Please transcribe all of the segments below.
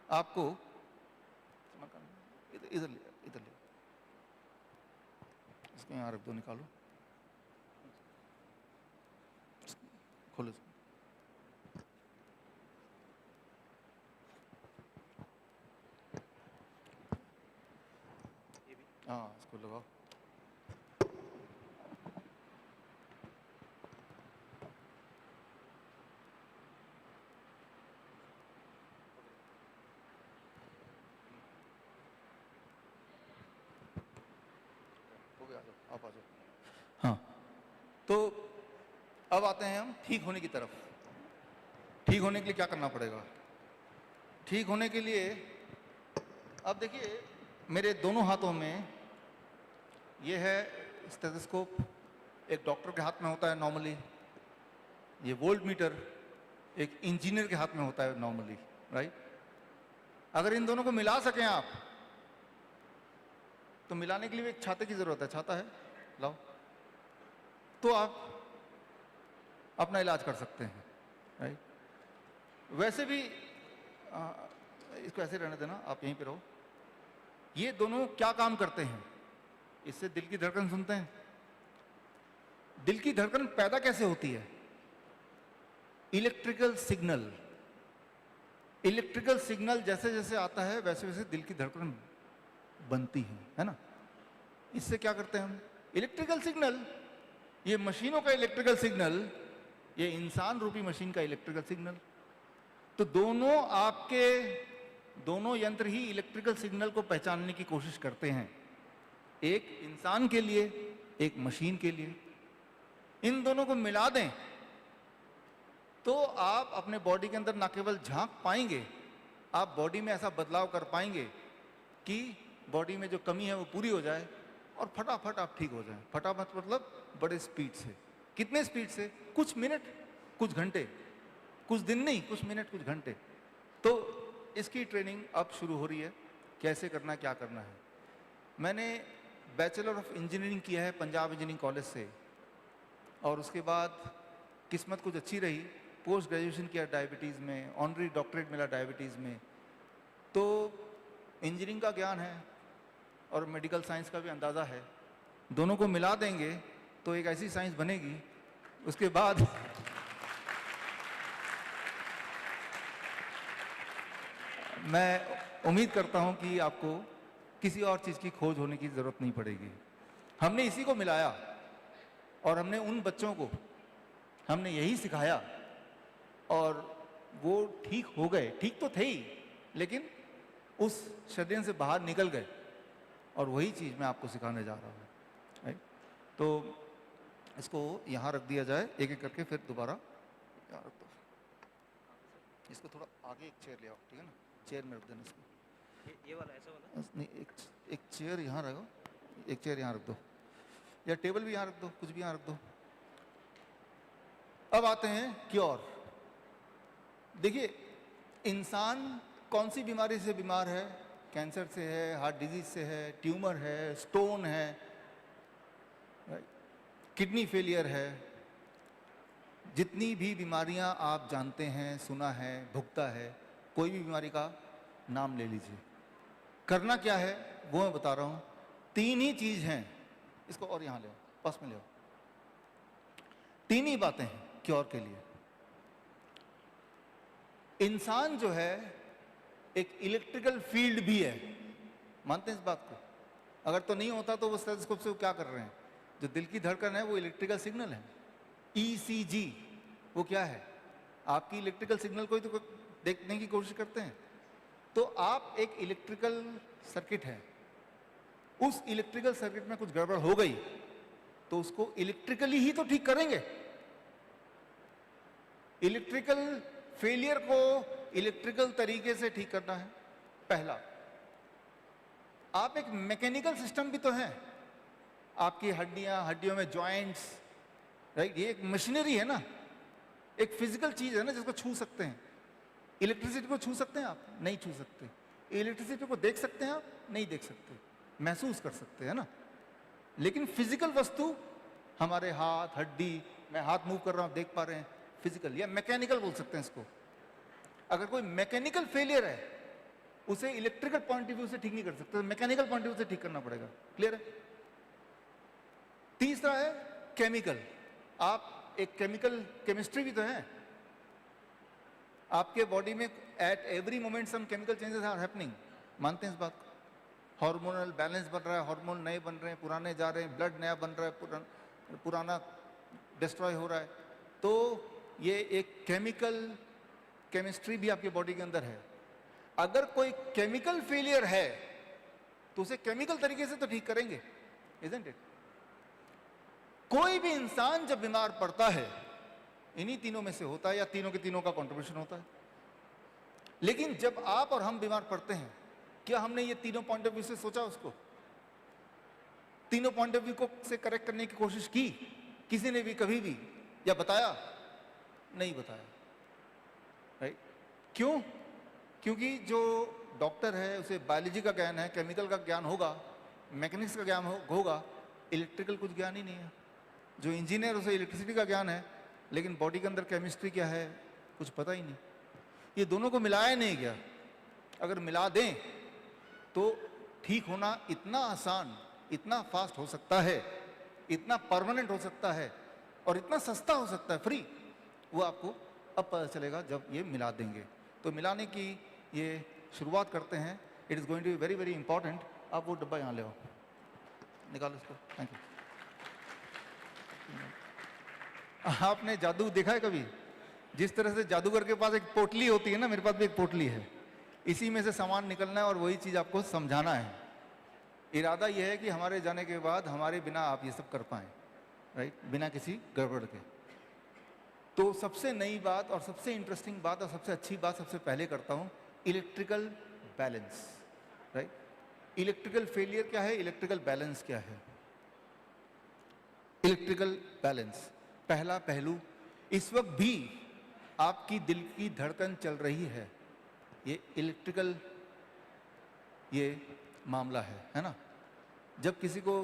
आपको इधर इधर ले, इधर ले, इसको यहाँ रख दो, निकालो, खोलो इसको। हाँ, इसको लगाओ। हो गया, आ जाओ, आप आ जाओ। हाँ, तो अब आते हैं हम ठीक होने की तरफ। ठीक होने के लिए क्या करना पड़ेगा? ठीक होने के लिए अब देखिए, मेरे दोनों हाथों में ये है स्टेथोस्कोप, एक डॉक्टर के हाथ में होता है नॉर्मली, ये वोल्ट मीटर एक इंजीनियर के हाथ में होता है नॉर्मली, राइट? अगर इन दोनों को मिला सकें आप, तो मिलाने के लिए एक छाते की जरूरत है। छाता है, लाओ, तो आप अपना इलाज कर सकते हैं, राइट? वैसे भी इसको ऐसे रहने देना, आप यहीं पे रहो। ये दोनों क्या काम करते हैं? इससे दिल की धड़कन सुनते हैं। दिल की धड़कन पैदा कैसे होती है? Electrical signal. इलेक्ट्रिकल सिग्नल जैसे जैसे आता है वैसे वैसे दिल की धड़कन बनती है ना? इससे क्या करते हैं हम? इलेक्ट्रिकल सिग्नल, ये मशीनों का इलेक्ट्रिकल सिग्नल, ये इंसान रूपी मशीन का इलेक्ट्रिकल सिग्नल, तो दोनों आपके दोनों यंत्र ही इलेक्ट्रिकल सिग्नल को पहचानने की कोशिश करते हैं, एक इंसान के लिए, एक मशीन के लिए। इन दोनों को मिला दें तो आप अपने बॉडी के अंदर ना केवल झांक पाएंगे, आप बॉडी में ऐसा बदलाव कर पाएंगे कि बॉडी में जो कमी है वो पूरी हो जाए और फटाफट आप ठीक हो जाएं। फटाफट मतलब बड़े स्पीड से। कितने स्पीड से? कुछ मिनट, कुछ घंटे, कुछ दिन नहीं, कुछ मिनट, कुछ घंटे। तो इसकी ट्रेनिंग अब शुरू हो रही है, कैसे करना है, क्या करना है। मैंने बैचलर ऑफ इंजीनियरिंग किया है पंजाब इंजीनियरिंग कॉलेज से, और उसके बाद किस्मत कुछ अच्छी रही, पोस्ट ग्रेजुएशन किया डायबिटीज़ में, ऑनरी डॉक्टरेट मिला डायबिटीज़ में। तो इंजीनियरिंग का ज्ञान है और मेडिकल साइंस का भी अंदाज़ा है, दोनों को मिला देंगे तो एक ऐसी साइंस बनेगी। उसके बाद मैं उम्मीद करता हूं कि आपको किसी और चीज़ की खोज होने की ज़रूरत नहीं पड़ेगी। हमने इसी को मिलाया और हमने उन बच्चों को हमने यही सिखाया और वो ठीक हो गए। ठीक तो थे ही, लेकिन उस षड्यंत्र से बाहर निकल गए, और वही चीज़ मैं आपको सिखाने जा रहा हूँ, राइट? तो इसको यहाँ रख दिया जाए एक एक करके, फिर दोबारा यहाँ रख दो। इसको थोड़ा आगे एक चेयर ले आओ, ठीक है ना? चेयर में रख देना इसको। ये वाला ऐसा वाला नहीं, एक चेयर यहाँ रखो, एक चेयर यहाँ रख दो, या टेबल भी यहाँ रख दो, कुछ भी यहाँ रख दो। अब आते हैं क्योर। देखिए, इंसान कौन सी बीमारी से बीमार है? कैंसर से है, हार्ट डिजीज से है, ट्यूमर है, स्टोन है, किडनी फेलियर है, जितनी भी बीमारियां आप जानते हैं, सुना है, भुगता है, कोई भी बीमारी का नाम ले लीजिए। करना क्या है वो मैं बता रहा हूं। तीन ही चीज हैं, इसको और यहां ले आओ, पास में ले आओ। तीन ही बातें हैं क्योर के लिए। इंसान जो है एक इलेक्ट्रिकल फील्ड भी है, मानते हैं इस बात को? अगर तो नहीं होता तो वो स्टेथोस्कोप से वो क्या कर रहे हैं? जो दिल की धड़कन है वो इलेक्ट्रिकल सिग्नल है। ECG वो क्या है? आपकी इलेक्ट्रिकल सिग्नल को ही तो देखने की कोशिश करते हैं। तो आप एक इलेक्ट्रिकल सर्किट है, उस इलेक्ट्रिकल सर्किट में कुछ गड़बड़ हो गई तो उसको इलेक्ट्रिकली ही तो ठीक करेंगे। इलेक्ट्रिकल फेलियर को इलेक्ट्रिकल तरीके से ठीक करना है पहला। आप एक मैकेनिकल सिस्टम भी तो है, आपकी हड्डियों में जॉइंट्स, राइट? ये एक मशीनरी है ना, एक फिजिकल चीज है ना जिसको छू सकते हैं। इलेक्ट्रिसिटी को छू सकते हैं आप? नहीं छू सकते। इलेक्ट्रिसिटी को देख सकते हैं आप? नहीं देख सकते। महसूस कर सकते हैं ना। लेकिन फिजिकल वस्तु, हमारे हाथ, हड्डी, मैं हाथ मूव कर रहा हूं, देख पा रहे हैं, फिजिकल या मैकेनिकल बोल सकते हैं इसको। अगर कोई मैकेनिकल फेलियर है उसे इलेक्ट्रिकल पॉइंट ऑफ व्यू से ठीक नहीं कर सकते, मैकेनिकल पॉइंट ऑफ व्यू से ठीक करना पड़ेगा। क्लियर है? तीसरा है केमिकल। आप एक केमिकल केमिस्ट्री भी तो है, आपके बॉडी में at every moment some chemical changes are happening, मानते हैं इस बात को? हार्मोनल बैलेंस बन रहा है, हार्मोन नए बन रहे हैं, पुराने जा रहे हैं, ब्लड नया बन रहा है, पुराना डिस्ट्रॉय हो रहा है। तो ये एक केमिकल केमिस्ट्री भी आपके बॉडी के अंदर है। अगर कोई केमिकल फेलियर है तो उसे केमिकल तरीके से तो ठीक करेंगे, इजंट इट? कोई भी इंसान जब बीमार पड़ता है इन्हीं तीनों में से होता है, या तीनों के तीनों का कंट्रीब्यूशन होता है। लेकिन जब आप और हम बीमार पड़ते हैं, क्या हमने ये तीनों पॉइंट ऑफ व्यू से सोचा उसको? तीनों पॉइंट ऑफ व्यू को से करेक्ट करने की कोशिश की किसी ने भी कभी भी, या बताया? नहीं बताया, राइट? क्यों? क्योंकि जो डॉक्टर है उसे बायोलॉजी का ज्ञान है, केमिकल का ज्ञान होगा, मैकेनिक्स का ज्ञान होगा, इलेक्ट्रिकल कुछ ज्ञान ही नहीं है। जो इंजीनियर उसे इलेक्ट्रिसिटी का ज्ञान है, लेकिन बॉडी के अंदर केमिस्ट्री क्या है कुछ पता ही नहीं। ये दोनों को मिलाया नहीं गया। अगर मिला दें तो ठीक होना इतना आसान, इतना फास्ट हो सकता है, इतना परमानेंट हो सकता है, और इतना सस्ता हो सकता है, फ्री। वो आपको अब पता चलेगा जब ये मिला देंगे। तो मिलाने की ये शुरुआत करते हैं। It is going to be very very important. आप वो डब्बा यहाँ ले आओ, निकालो इसको। Thank you. आपने जादू देखा है कभी? जिस तरह से जादूगर के पास एक पोटली होती है ना, मेरे पास भी एक पोटली है, इसी में से सामान निकलना है और वही चीज़ आपको समझाना है। इरादा यह है कि हमारे जाने के बाद हमारे बिना आप ये सब कर पाएँ, राइट? बिना किसी गड़बड़ के। तो सबसे नई बात और सबसे इंटरेस्टिंग बात और सबसे अच्छी बात सबसे पहले करता हूँ, electrical balance, right? Electrical failure क्या है, इलेक्ट्रिकल बैलेंस क्या है? इलेक्ट्रिकल बैलेंस, पहला पहलू, इस वक्त भी आपकी दिल की धड़कन चल रही है, ये इलेक्ट्रिकल ये मामला है ना? जब किसी को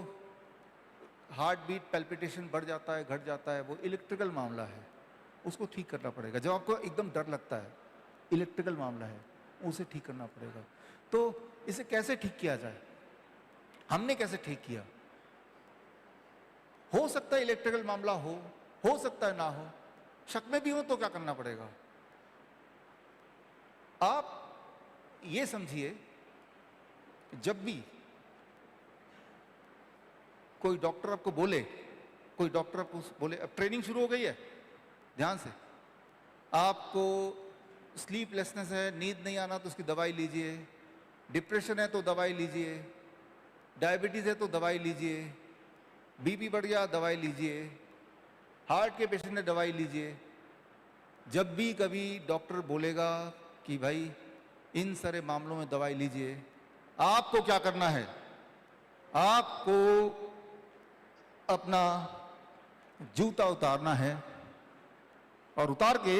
हार्ट बीट पैल्पिटेशन बढ़ जाता है, घट जाता है, वो इलेक्ट्रिकल मामला है, उसको ठीक करना पड़ेगा। जब आपको एकदम डर लगता है, इलेक्ट्रिकल मामला है, उसे ठीक करना पड़ेगा। तो इसे कैसे ठीक किया जाए? हमने कैसे ठीक किया? हो सकता है इलेक्ट्रिकल मामला हो सकता है ना हो, शक में भी हो तो क्या करना पड़ेगा? आप ये समझिए, जब भी कोई डॉक्टर आपको बोले, अब ट्रेनिंग शुरू हो गई है, ध्यान से, आपको स्लीपलेसनेस है, नींद नहीं आना तो उसकी दवाई लीजिए, डिप्रेशन है तो दवाई लीजिए, डायबिटीज है तो दवाई लीजिए, बीपी बढ़ गया दवाई लीजिए, हार्ट के पेशेंट ने दवाई लीजिए। जब भी कभी डॉक्टर बोलेगा कि भाई इन सारे मामलों में दवाई लीजिए, आपको क्या करना है? आपको अपना जूता उतारना है, और उतार के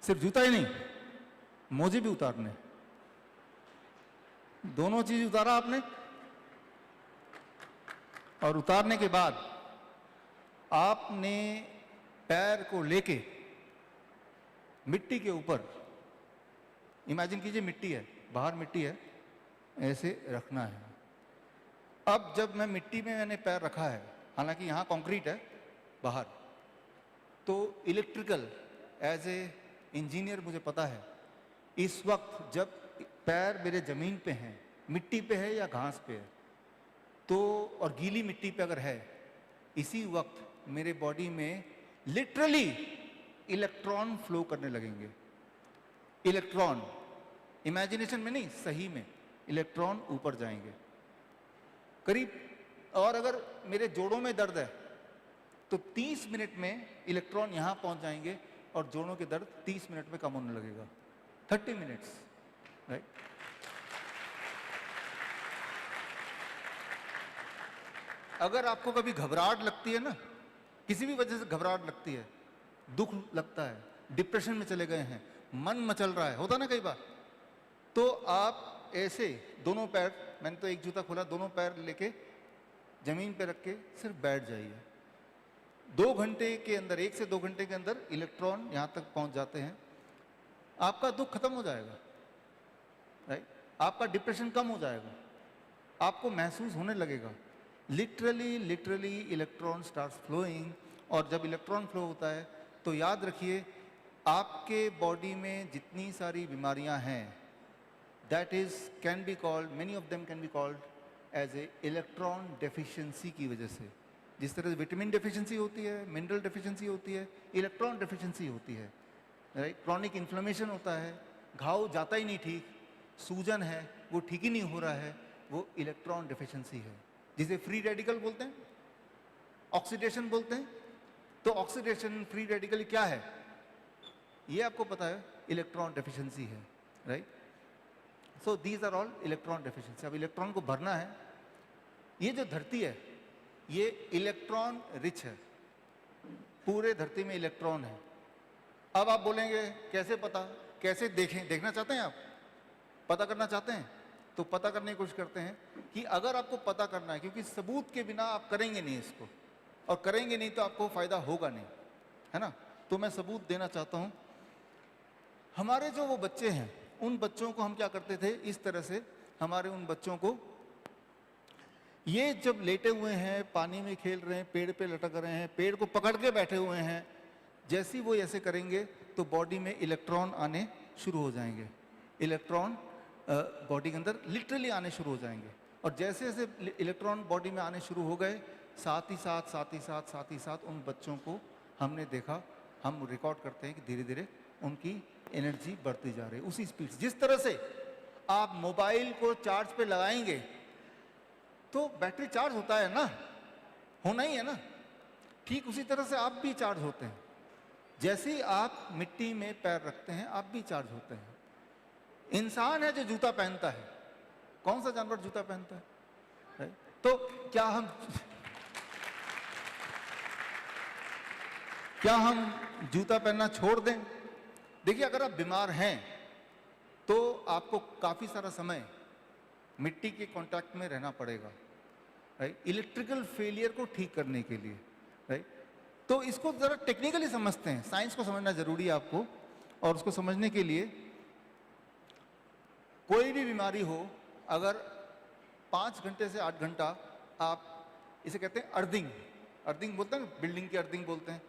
सिर्फ जूता ही नहीं, मोजे भी उतारने, दोनों चीज उतारा आपने, और उतारने के बाद आपने पैर को लेके मिट्टी के ऊपर, इमेजिन कीजिए मिट्टी है, बाहर मिट्टी है, ऐसे रखना है। अब जब मैं मिट्टी में मैंने पैर रखा है, हालांकि यहाँ कंक्रीट है बाहर, तो इलेक्ट्रिकल एज ए इंजीनियर मुझे पता है, इस वक्त जब पैर मेरे जमीन पे हैं, मिट्टी पे है या घास पे है, तो और गीली मिट्टी पे अगर है, इसी वक्त मेरे बॉडी में लिटरली इलेक्ट्रॉन फ्लो करने लगेंगे। इलेक्ट्रॉन, इमेजिनेशन में नहीं, सही में इलेक्ट्रॉन ऊपर जाएंगे करीब। और अगर मेरे जोड़ों में दर्द है तो 30 मिनट में इलेक्ट्रॉन यहां पहुंच जाएंगे और जोड़ों के दर्द 30 मिनट में कम होने लगेगा। 30 मिनट्स, राइट? अगर आपको कभी घबराहट लगती है ना, किसी भी वजह से घबराहट लगती है, दुख लगता है, डिप्रेशन में चले गए हैं, मन मचल रहा है, होता ना कई बार, तो आप ऐसे दोनों पैर, मैंने तो एक जूता खोला, दोनों पैर लेके जमीन पे रख के सिर्फ बैठ जाइए। 2 घंटे के अंदर, 1 से 2 घंटे के अंदर इलेक्ट्रॉन यहां तक पहुंच जाते हैं, आपका दुख खत्म हो जाएगा। राइट? आपका डिप्रेशन कम हो जाएगा, आपको महसूस होने लगेगा लिटरली इलेक्ट्रॉन स्टार्ट्स फ्लोइंग। और जब इलेक्ट्रॉन फ्लो होता है तो याद रखिए आपके बॉडी में जितनी सारी बीमारियां हैं, that is can be called, many of them can be called as a electron deficiency की वजह से। जिस तरह से विटामिन डेफिशिएंसी होती है, मिनरल डेफिशिएंसी होती है, इलेक्ट्रॉन डेफिशिएंसी होती है, राइट? क्रॉनिक इन्फ्लेमेशन होता है, घाव जाता ही नहीं ठीक, सूजन है वो ठीक ही नहीं हो रहा है, वो इलेक्ट्रॉन डेफिशिएंसी है, जिसे फ्री रेडिकल बोलते हैं, ऑक्सीडेशन बोलते हैं। तो ऑक्सीडेशन, फ्री रेडिकल क्या है ये आपको पता है, इलेक्ट्रॉन डेफिशिएंसी है, right? So these are all electron deficiency. अब इलेक्ट्रॉन को भरना है। ये जो धरती है ये इलेक्ट्रॉन रिच है, पूरे धरती में इलेक्ट्रॉन है। अब आप बोलेंगे कैसे पता, कैसे देखें, देखना चाहते हैं आप, पता करना चाहते हैं? तो पता करने की कोशिश करते हैं कि अगर आपको पता करना है, क्योंकि सबूत के बिना आप करेंगे नहीं इसको, और करेंगे नहीं तो आपको फायदा होगा नहीं, है ना? तो मैं सबूत देना चाहता हूं। हमारे जो वो बच्चे हैं, उन बच्चों को हम क्या करते थे, इस तरह से हमारे उन बच्चों को, ये जब लेटे हुए हैं, पानी में खेल रहे हैं, पेड़ पे लटक रहे हैं, पेड़ को पकड़ के बैठे हुए हैं, जैसे ही वो ऐसे करेंगे तो बॉडी में इलेक्ट्रॉन आने शुरू हो जाएंगे, इलेक्ट्रॉन बॉडी के अंदर लिटरली आने शुरू हो जाएंगे। और जैसे जैसे इलेक्ट्रॉन बॉडी में आने शुरू हो गए, साथ ही साथ उन बच्चों को हमने देखा, हम रिकॉर्ड करते हैं कि धीरे धीरे उनकी एनर्जी बढ़ती जा रही है उसी स्पीड से। जिस तरह से आप मोबाइल को चार्ज पे लगाएंगे तो बैटरी चार्ज होता है ना, होना ही है ना, ठीक उसी तरह से आप भी चार्ज होते हैं। जैसे ही आप मिट्टी में पैर रखते हैं आप भी चार्ज होते हैं। इंसान है जो जूता पहनता है, कौन सा जानवर जूता पहनता है? राइट? तो क्या हम जूता पहनना छोड़ दें? देखिए, अगर आप बीमार हैं तो आपको काफी सारा समय मिट्टी के कांटेक्ट में रहना पड़ेगा, राइट? इलेक्ट्रिकल फेलियर को ठीक करने के लिए, राइट? तो इसको जरा टेक्निकली समझते हैं, साइंस को समझना जरूरी है आपको। और उसको समझने के लिए, कोई भी बीमारी हो, अगर 5 घंटे से 8 घंटा आप, इसे कहते हैं अर्थिंग, अर्थिंग बोलते हैं ना, बिल्डिंग की अर्थिंग बोलते हैं,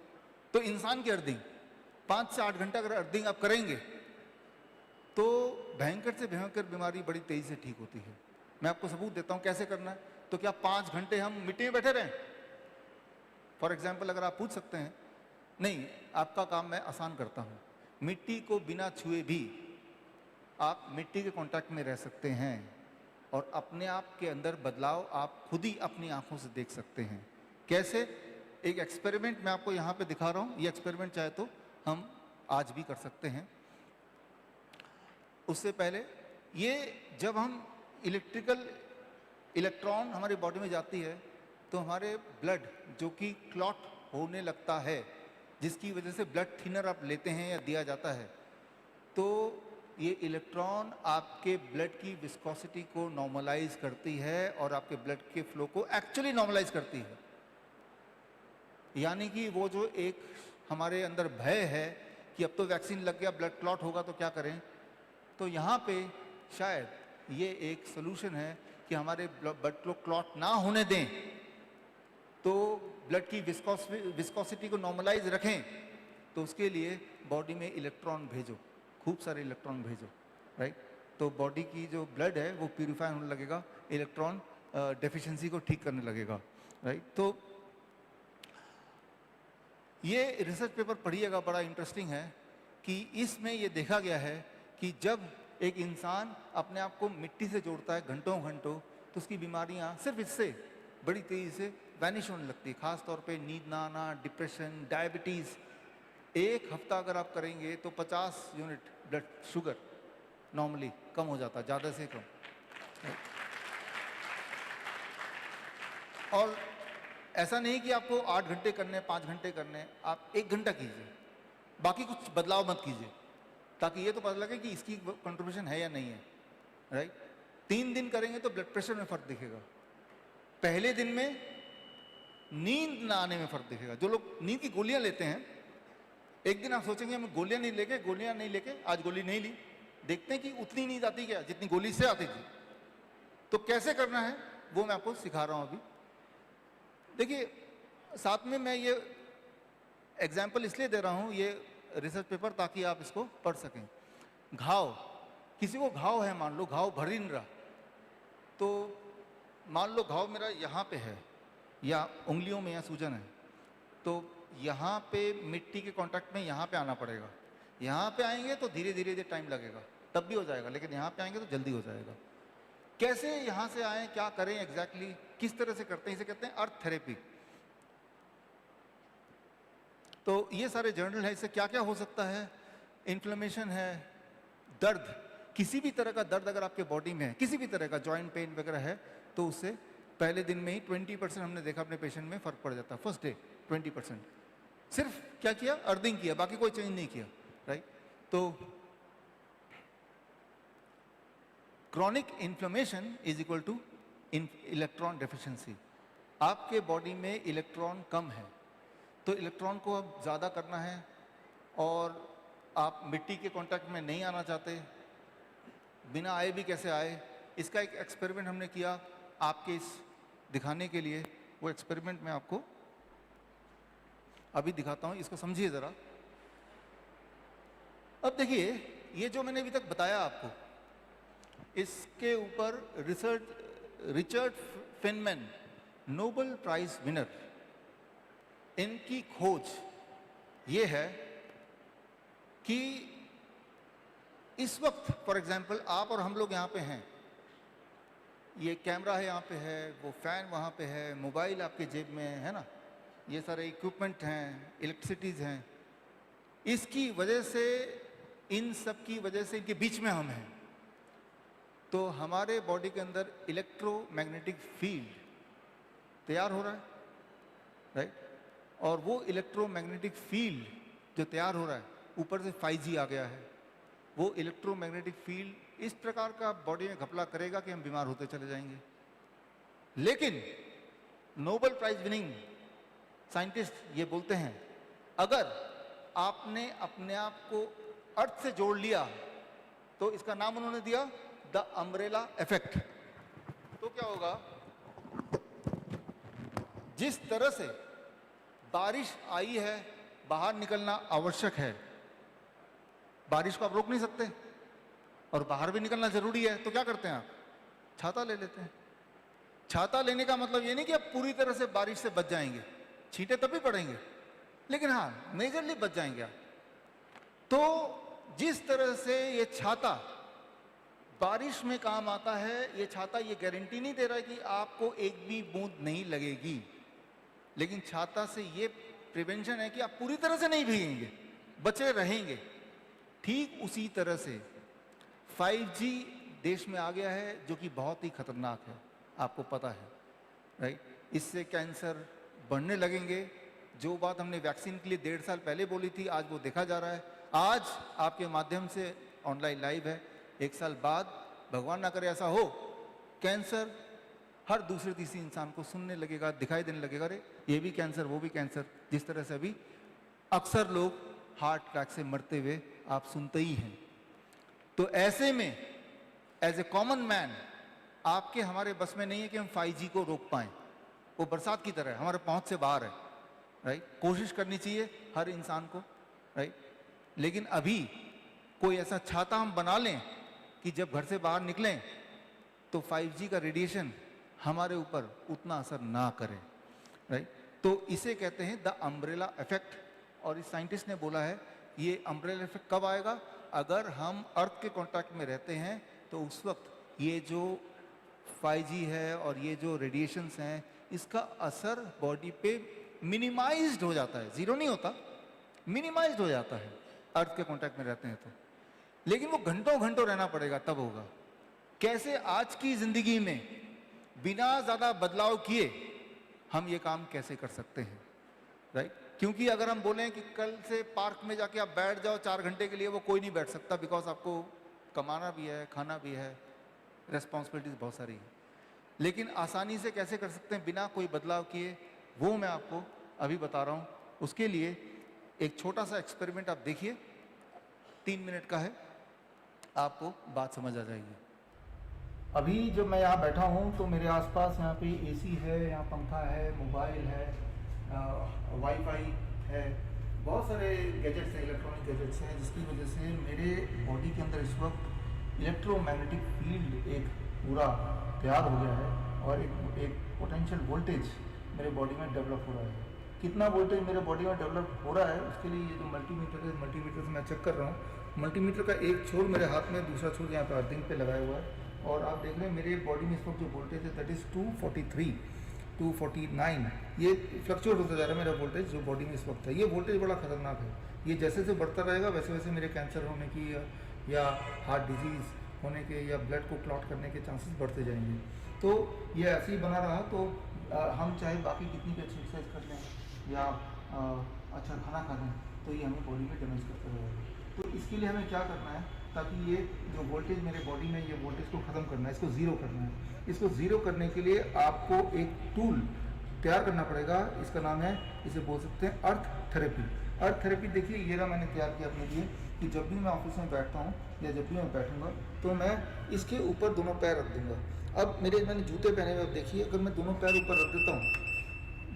तो इंसान की अर्थिंग 5 से 8 घंटा अगर अर्थिंग आप करेंगे तो भयंकर से भयंकर बीमारी बड़ी तेजी से ठीक होती है। मैं आपको सबूत देता हूं कैसे करना है। तो क्या 5 घंटे हम मिट्टी में बैठे रहें? फॉर एग्जाम्पल, अगर आप पूछ सकते हैं, नहीं, आपका काम मैं आसान करता हूं, मिट्टी को बिना छुए भी आप मिट्टी के कांटेक्ट में रह सकते हैं और अपने आप के अंदर बदलाव आप खुद ही अपनी आंखों से देख सकते हैं। कैसे? एक एक्सपेरिमेंट मैं आपको यहाँ पे दिखा रहा हूँ। ये एक्सपेरिमेंट चाहे तो हम आज भी कर सकते हैं। उससे पहले, ये जब हम इलेक्ट्रॉन हमारी बॉडी में जाती है तो हमारे ब्लड जो कि क्लॉट होने लगता है, जिसकी वजह से ब्लड थिनर आप लेते हैं या दिया जाता है, तो ये इलेक्ट्रॉन आपके ब्लड की विस्कोसिटी को नॉर्मलाइज करती है और आपके ब्लड के फ्लो को एक्चुअली नॉर्मलाइज करती है। यानी कि वो जो एक हमारे अंदर भय है कि अब तो वैक्सीन लग गया, ब्लड क्लॉट होगा तो क्या करें, तो यहाँ पे शायद ये एक सोल्यूशन है कि हमारे ब्लड को क्लॉट ना होने दें, तो ब्लड की विस्कोसिटी को नॉर्मलाइज रखें। तो उसके लिए बॉडी में इलेक्ट्रॉन भेजो, खूब सारे इलेक्ट्रॉन भेजो, राइट? तो बॉडी की जो ब्लड है वो प्यूरिफाई होने लगेगा, इलेक्ट्रॉन डेफिशिएंसी को ठीक करने लगेगा, राइट? तो ये रिसर्च पेपर पढ़िएगा, बड़ा इंटरेस्टिंग है कि इसमें ये देखा गया है कि जब एक इंसान अपने आप को मिट्टी से जोड़ता है घंटों घंटों, तो उसकी बीमारियां सिर्फ इससे बड़ी तेजी से वैनिश होने लगती है। खास तौर पे नींद ना आना, डिप्रेशन, डायबिटीज़। 1 हफ्ता अगर आप करेंगे तो 50 यूनिट ब्लड शुगर नॉर्मली कम हो जाता है, ज़्यादा से कम। और ऐसा नहीं कि आपको 8 घंटे करने, 5 घंटे करने, आप 1 घंटा कीजिए, बाकी कुछ बदलाव मत कीजिए, ताकि ये तो पता लगे कि इसकी कंट्रीब्यूशन है या नहीं है, राइट? 3 दिन करेंगे तो ब्लड प्रेशर में फर्क दिखेगा, पहले दिन में नींद ना आने में फर्क दिखेगा। जो लोग नींद की गोलियां लेते हैं, एक दिन आप सोचेंगे हम गोलियां नहीं लेके आज गोली नहीं ली, देखते हैं कि उतनी नींद आती क्या जितनी गोली से आती थी। तो कैसे करना है वो मैं आपको सिखा रहा हूं अभी। देखिए, साथ में मैं ये एग्जाम्पल इसलिए दे रहा हूं, ये रिसर्च पेपर, ताकि आप इसको पढ़ सकें। घाव, किसी को घाव है, मान लो घाव भर ही नहीं रहा, तो मान लो घाव मेरा यहाँ पे है या उंगलियों में या सूजन है, तो यहाँ पे मिट्टी के कांटेक्ट में यहाँ पे आना पड़ेगा। यहाँ पे आएंगे तो धीरे धीरे टाइम लगेगा, तब भी हो जाएगा, लेकिन यहाँ पे आएंगे तो जल्दी हो जाएगा। कैसे यहाँ से आए, क्या करें एग्जैक्टली, किस तरह से करते हैं, इसे कहते हैं अर्थ थेरेपी। तो ये सारे जर्नल है, इससे क्या क्या हो सकता है। इन्फ्लेमेशन है, दर्द, किसी भी तरह का दर्द अगर आपके बॉडी में है, किसी भी तरह का जॉइंट पेन वगैरह है, तो उससे पहले दिन में ही 20% हमने देखा अपने पेशेंट में फर्क पड़ जाता है। First day 20%। सिर्फ क्या किया, अर्थिंग किया, बाकी कोई चेंज नहीं किया, राइट। तो chronic inflammation is equal two electron deficiency. आपके बॉडी में इलेक्ट्रॉन कम है, तो इलेक्ट्रॉन को अब ज़्यादा करना है, और आप मिट्टी के कांटेक्ट में नहीं आना चाहते, बिना आए भी कैसे आए। इसका एक एक्सपेरिमेंट हमने किया आपके इस दिखाने के लिए। वो एक्सपेरिमेंट मैं आपको अभी दिखाता हूँ, इसको समझिए ज़रा। अब देखिए, ये जो मैंने अभी तक बताया आपको, इसके ऊपर Richard Feynman, Nobel prize winner, इनकी खोज ये है कि इस वक्त फॉर एग्जांपल आप और हम लोग यहाँ पे हैं, ये कैमरा है यहाँ पे है, वो फैन वहाँ पे है, मोबाइल आपके जेब में है ना, ये सारे इक्विपमेंट हैं, इलेक्ट्रिसिटीज़ हैं। इसकी वजह से, इन सब की वजह से, इनके बीच में हम हैं, तो हमारे बॉडी के अंदर इलेक्ट्रोमैग्नेटिक फील्ड तैयार हो रहा है, राइट। और वो इलेक्ट्रोमैग्नेटिक फील्ड जो तैयार हो रहा है, ऊपर से 5G आ गया है, वो इलेक्ट्रोमैग्नेटिक फील्ड इस प्रकार का बॉडी में घपला करेगा कि हम बीमार होते चले जाएंगे। लेकिन नोबेल प्राइज विनिंग साइंटिस्ट ये बोलते हैं, अगर आपने अपने आप को अर्थ से जोड़ लिया, तो इसका नाम उन्होंने दिया द अम्ब्रेला इफेक्ट। तो क्या होगा, जिस तरह से बारिश आई है, बाहर निकलना आवश्यक है, बारिश को आप रोक नहीं सकते, और बाहर भी निकलना जरूरी है, तो क्या करते हैं आप, छाता ले लेते हैं। छाता लेने का मतलब ये नहीं कि आप पूरी तरह से बारिश से बच जाएंगे, छींटे तभी पड़ेंगे, लेकिन हाँ मेजरली बच जाएंगे आप। तो जिस तरह से ये छाता बारिश में काम आता है, ये छाता ये गारंटी नहीं दे रहा है कि आपको एक भी बूंद नहीं लगेगी, लेकिन छाता से ये प्रिवेंशन है कि आप पूरी तरह से नहीं भीगेंगे, बचे रहेंगे। ठीक उसी तरह से 5G देश में आ गया है, जो कि बहुत ही खतरनाक है, आपको पता है, राइट। इससे कैंसर बढ़ने लगेंगे। जो बात हमने वैक्सीन के लिए 1.5 साल पहले बोली थी, आज वो देखा जा रहा है। आज आपके माध्यम से ऑनलाइन लाइव है, 1 साल बाद भगवान ना करे ऐसा हो, कैंसर हर दूसरे तीसरे इंसान को सुनने लगेगा, दिखाई देने लगेगा, अरे ये भी कैंसर, वो भी कैंसर। जिस तरह से अभी अक्सर लोग हार्ट अटैक से मरते हुए आप सुनते ही हैं। तो ऐसे में एज ए कॉमन मैन, आपके हमारे बस में नहीं है कि हम 5G को रोक पाएं। वो बरसात की तरह है, हमारे पहुंच से बाहर है, राइट। कोशिश करनी चाहिए हर इंसान को, राइट। लेकिन अभी कोई ऐसा छाता हम बना लें कि जब घर से बाहर निकलें तो 5G का रेडिएशन हमारे ऊपर उतना असर ना करे, राइट। तो इसे कहते हैं द अम्ब्रेला इफेक्ट। और इस साइंटिस्ट ने बोला है ये अम्ब्रेला इफेक्ट कब आएगा, अगर हम अर्थ के कांटेक्ट में रहते हैं, तो उस वक्त ये जो 5G है और ये जो रेडिएशंस हैं, इसका असर बॉडी पे मिनिमाइज्ड हो जाता है, जीरो नहीं होता, मिनिमाइज्ड हो जाता है अर्थ के कांटेक्ट में रहते हैं तो। लेकिन वो घंटों घंटों रहना पड़ेगा, तब होगा। कैसे आज की जिंदगी में बिना ज्यादा बदलाव किए हम ये काम कैसे कर सकते हैं, राइट। क्योंकि अगर हम बोलें कि कल से पार्क में जाके आप बैठ जाओ 4 घंटे के लिए, वो कोई नहीं बैठ सकता, बिकॉज आपको कमाना भी है, खाना भी है, रेस्पॉन्सिबिलिटीज बहुत सारी है। लेकिन आसानी से कैसे कर सकते हैं बिना कोई बदलाव किए, वो मैं आपको अभी बता रहा हूँ। उसके लिए एक छोटा सा एक्सपेरिमेंट आप देखिए, 3 मिनट का है। आपको बात समझ आ जाएगी। अभी जब मैं यहाँ बैठा हूँ तो मेरे आसपास यहाँ पे एसी है, यहाँ पंखा है, मोबाइल है, वाईफाई है, बहुत सारे गैजेट्स हैं, इलेक्ट्रॉनिक गैजेट्स हैं, जिसकी वजह से मेरे बॉडी के अंदर इस वक्त इलेक्ट्रोमैग्नेटिक फील्ड एक पूरा तैयार हो गया है और एक पोटेंशियल वोल्टेज मेरे बॉडी में डेवलप हो रहा है। कितना वोल्टेज मेरे बॉडी में डेवलप हो रहा है उसके लिए ये जो मल्टीमीटर है, मल्टीमीटर से मैं चेक कर रहा हूँ। मल्टीमीटर का एक छोर मेरे हाथ में, दूसरा छोर यहाँ पे अर्थिंग पे लगाया हुआ है और आप देख रहे हैं मेरे बॉडी में इस वक्त जो वोल्टेज है दैट इज़ 243, 249। ये फ्लक्चुएट होता जा रहा है मेरा वोल्टेज जो बॉडी में इस वक्त है। ये वोल्टेज बड़ा खतरनाक है, ये जैसे जैसे बढ़ता रहेगा वैसे वैसे मेरे कैंसर होने की या हार्ट डिजीज़ होने के या ब्लड को क्लॉट करने के चांसेस बढ़ते जाएंगे। तो ये ऐसे ही बना रहा तो हम चाहे बाकी कितनी भी अच्छी एक्सरसाइज कर लें या अच्छा खाना खा लें तो ये हमें बॉडी में डैमेज करता रहेगा। तो इसके लिए हमें क्या करना है, ताकि ये जो वोल्टेज मेरे बॉडी में, ये वोल्टेज को ख़त्म करना है, इसको ज़ीरो करना है। इसको ज़ीरो करने के लिए आपको एक टूल तैयार करना पड़ेगा, इसका नाम है, इसे बोल सकते हैं अर्थ थेरेपी। अर्थ थेरेपी देखिए ये रहा मैंने तैयार किया अपने लिए कि जब भी मैं ऑफिस में बैठता हूँ या जब भी मैं बैठूँगा तो मैं इसके ऊपर दोनों पैर रख दूँगा। अब मैंने जूते पहने हुए, अब देखिए अगर मैं दोनों पैर ऊपर रख देता हूँ,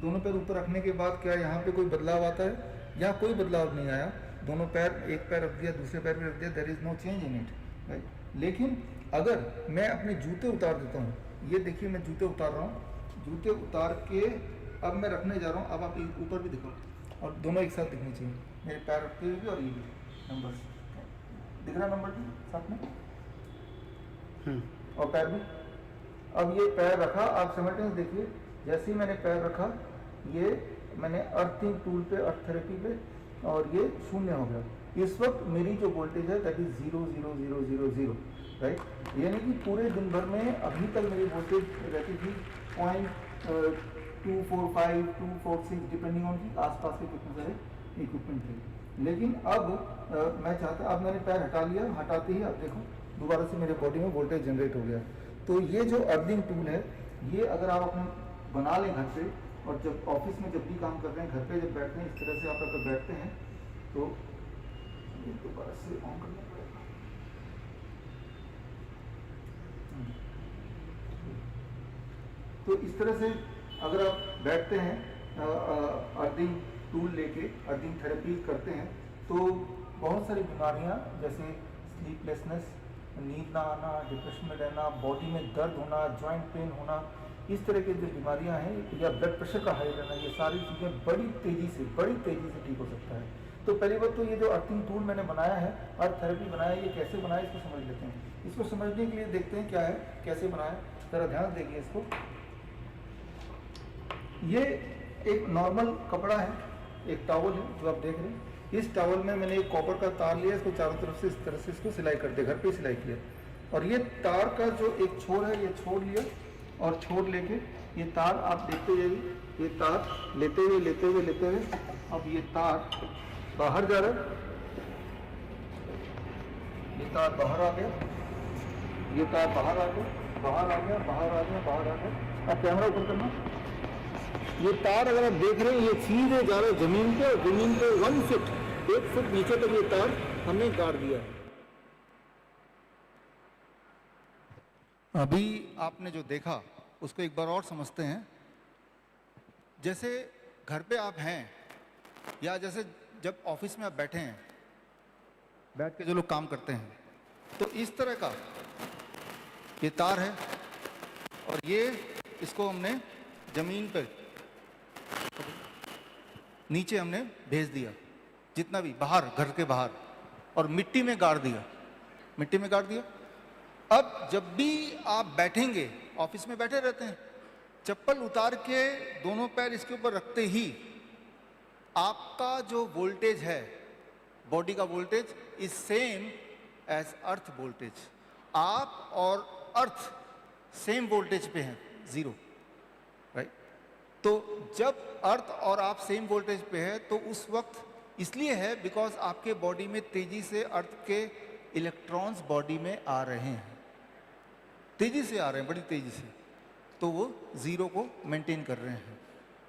दोनों पैर ऊपर रखने के बाद क्या यहाँ पे कोई बदलाव आता है? यहाँ कोई बदलाव नहीं आया। दोनों पैर, एक पैर रख दिया, दूसरे पैर भी रख दिया, there is no change in it, right. लेकिन अगर मैं अपने जूते उतार देता हूँ, ये देखिए मैं जूते उतार रहा हूँ, जूते उतार के अब मैं रखने जा रहा हूँ, अब आप ऊपर भी दिखाओ और दोनों एक साथ दिखने चाहिए, मेरे पैर रखते हुए भी और ये भी नंबर दिख रहा, नंबर भी साथ में और पैर भी। अब ये पैर रखा, आप सिमल्टेनियस देखिए, जैसे ही मैंने पैर रखा ये मैंने अर्थिंग टूल पे, अर्थ थेरेपी पे, और ये शून्य हो गया। इस वक्त मेरी जो वोल्टेज है दैट इज 00000, राइट। यानी कि पूरे दिन भर में अभी तक मेरी वोल्टेज रहती थी 0.245, 246 डिपेंडिंग ऑन कि आसपास के कितने सारे इक्विपमेंट थे। लेकिन अब मैं चाहता, अब मैंने पैर हटा लिया, हटाते ही अब देखो दोबारा से मेरे बॉडी में वोल्टेज जनरेट हो गया। तो ये जो अर्थिंग टूल है, ये अगर आप अपने बना लें घर पे, और जब ऑफिस में जब भी काम कर रहे हैं, घर पे जब बैठते हैं, इस तरह से आप अगर बैठते हैं तो ये दोबारा से ऑन करना पड़ेगा। तो इस तरह से अगर आप बैठते हैं, अर्थिंग टूल लेके अर्थिंग थेरेपी करते हैं, तो बहुत सारी बीमारियां जैसे स्लीपलेसनेस, नींद ना आना, डिप्रेशन में रहना, बॉडी में दर्द होना, जॉइंट पेन होना, इस तरह की जो बीमारियां हैं, या ब्लड प्रेशर का हाई रहना, ये सारी चीज़ें बड़ी तेज़ी से ठीक हो सकता है। तो पहली बात तो ये जो अर्थिंग टूल मैंने बनाया है, अर्थ थेरेपी बनाया है, ये कैसे बनाया इसको समझ लेते हैं। इसको समझने के लिए देखते हैं क्या है, कैसे बनाया, ज़रा ध्यान देखिए इसको। ये एक नॉर्मल कपड़ा है, एक टॉवल है जो आप देख रहे हैं। इस टॉवल में मैंने एक कॉपर का तार लिया, इसको चारों तरफ से इस तरह से इसको सिलाई कर दिया, घर पे सिलाई किया। और ये तार का जो एक छोर है, ये छोड़ लिया, और छोड़ लेके ये तार आप देखते जाइए, ये तार लेते हुए अब ये तार बाहर जा रहा है, ये तार बाहर आ गया, ये तार बाहर आ गया। अब कैमरा ऊपर करना, ये तार अगर आप देख रहे हैं ये सीधे जा रहा है जमीन पे, और जमीन पे 1 फुट नीचे तक ये तार हमने गाड़ दिया है। अभी आपने जो देखा उसको एक बार और समझते हैं। जैसे घर पे आप हैं, या जैसे जब ऑफिस में आप बैठे हैं, बैठ के जो लोग काम करते हैं, तो इस तरह का ये तार है, और ये इसको हमने जमीन पे नीचे हमने भेज दिया, जितना भी बाहर, घर के बाहर, और मिट्टी में गाड़ दिया। अब जब भी आप बैठेंगे, ऑफिस में बैठे रहते हैं, चप्पल उतार के दोनों पैर इसके ऊपर रखते ही आपका जो वोल्टेज है, बॉडी का voltage is same as earth voltage. आप और अर्थ सेम वोल्टेज पे हैं, 0, राइट। तो जब अर्थ और आप सेम वोल्टेज पे है, तो उस वक्त इसलिए है बिकॉज आपके बॉडी में तेजी से अर्थ के इलेक्ट्रॉन्स बॉडी में आ रहे हैं, तेजी से आ रहे हैं, बड़ी तेजी से, तो वो 0 को मेंटेन कर रहे हैं।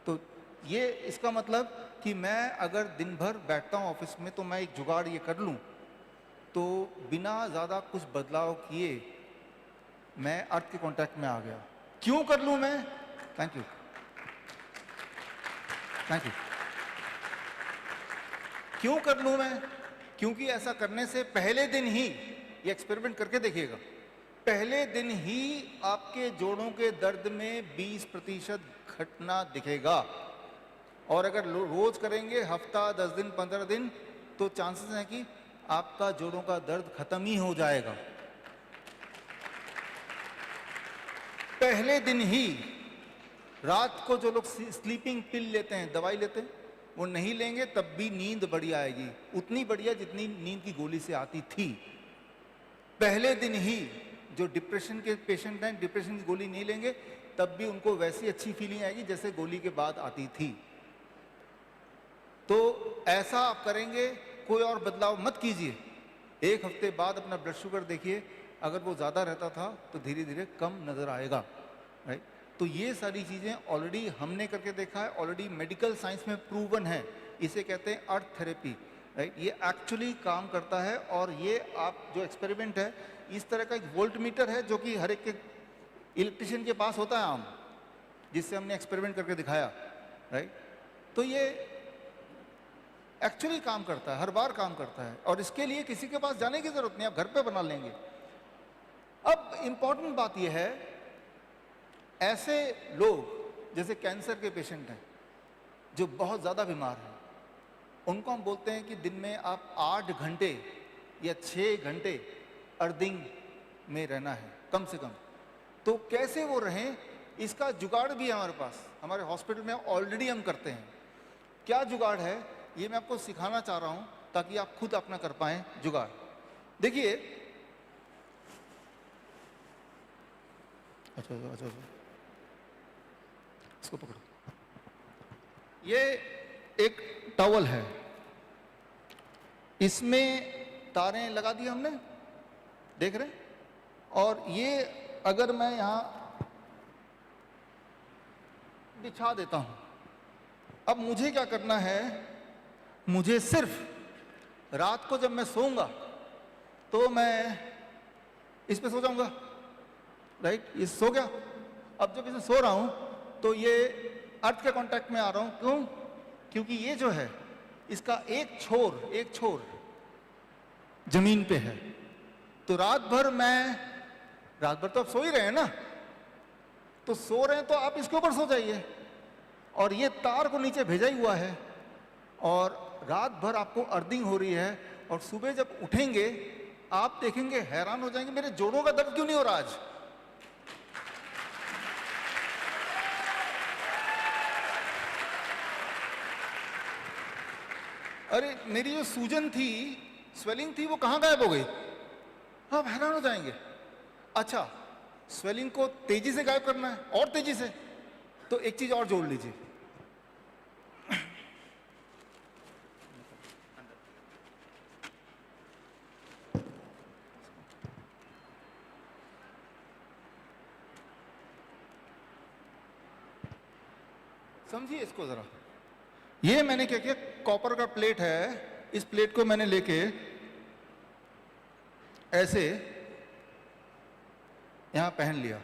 तो ये इसका मतलब कि मैं अगर दिन भर बैठता हूँ ऑफिस में, तो मैं एक जुगाड़ ये कर लूँ तो बिना ज़्यादा कुछ बदलाव किए मैं अर्थ के कांटेक्ट में आ गया। क्यों कर लूं मैं? Thank you, thank you. क्यों कर लूं मैं? क्योंकि ऐसा करने से पहले दिन ही, ये एक्सपेरिमेंट करके देखिएगा, पहले दिन ही आपके जोड़ों के दर्द में 20% घटना दिखेगा। और अगर रोज करेंगे, हफ्ता, 10 दिन, 15 दिन, तो चांसेस हैं कि आपका जोड़ों का दर्द खत्म ही हो जाएगा पहले दिन ही। रात को जो लोग स्लीपिंग पिल लेते हैं, दवाई लेते हैं, वो नहीं लेंगे तब भी नींद बढ़िया आएगी, उतनी बढ़िया जितनी नींद की गोली से आती थी। पहले दिन ही जो डिप्रेशन के पेशेंट हैं, डिप्रेशन की गोली नहीं लेंगे तब भी उनको वैसी अच्छी फीलिंग आएगी जैसे गोली के बाद आती थी। तो ऐसा आप करेंगे, कोई और बदलाव मत कीजिए। एक हफ्ते बाद अपना ब्लड शुगर देखिए, अगर वो ज़्यादा रहता था तो धीरे धीरे कम नज़र आएगा, राइट। तो ये सारी चीज़ें ऑलरेडी हमने करके देखा है, ऑलरेडी मेडिकल साइंस में प्रूवन है। इसे कहते हैं अर्थ थेरेपी, राइट। ये एक्चुअली काम करता है। और ये आप जो एक्सपेरिमेंट है, इस तरह का एक वोल्ट मीटर है जो कि हर एक के इलेक्ट्रिशियन के पास होता है आम, जिससे हमने एक्सपेरिमेंट करके दिखाया, राइट। तो ये एक्चुअली काम करता है, हर बार काम करता है। और इसके लिए किसी के पास जाने की जरूरत नहीं, आप घर पे बना लेंगे। अब इंपॉर्टेंट बात यह है, ऐसे लोग जैसे कैंसर के पेशेंट हैं जो बहुत ज़्यादा बीमार हैं, उनको हम बोलते हैं कि दिन में आप 8 घंटे या 6 घंटे अर्थिंग में रहना है कम से कम। तो कैसे वो रहें, इसका जुगाड़ भी है हमारे पास, हमारे हॉस्पिटल में ऑलरेडी हम करते हैं। क्या जुगाड़ है ये मैं आपको सिखाना चाह रहा हूं ताकि आप खुद अपना कर पाएं जुगाड़। देखिए, अच्छा, इसको पकड़ो। ये एक टॉवल है, इसमें तारें लगा दी हमने, देख रहे हैं। और ये अगर मैं यहां बिछा देता हूं, अब मुझे क्या करना है, मुझे सिर्फ रात को जब मैं सोऊंगा तो मैं इस पे सो जाऊंगा, राइट। ये सो गया। अब जब इसे सो रहा हूं तो ये अर्थ के कांटेक्ट में आ रहा हूं। क्यों? क्योंकि ये जो है इसका एक छोर जमीन पे है। तो रात भर तो आप सो ही रहे हैं ना, तो सो रहे हैं तो आप इसके ऊपर सो जाइए। और ये तार को नीचे भेजा ही हुआ है और रात भर आपको अर्थिंग हो रही है। और सुबह जब उठेंगे आप देखेंगे, हैरान हो जाएंगे, मेरे जोड़ों का दर्द क्यों नहीं हो रहा आज। अरे मेरी जो सूजन थी, स्वेलिंग थी, वो कहां गायब हो गई। आप हैरान हो जाएंगे। अच्छा, स्वेलिंग को तेजी से गायब करना है, और तेजी से, तो एक चीज और जोड़ लीजिए। समझिए इसको जरा। ये मैंने क्या किया, कॉपर का प्लेट है, इस प्लेट को मैंने लेके ऐसे यहां पहन लिया।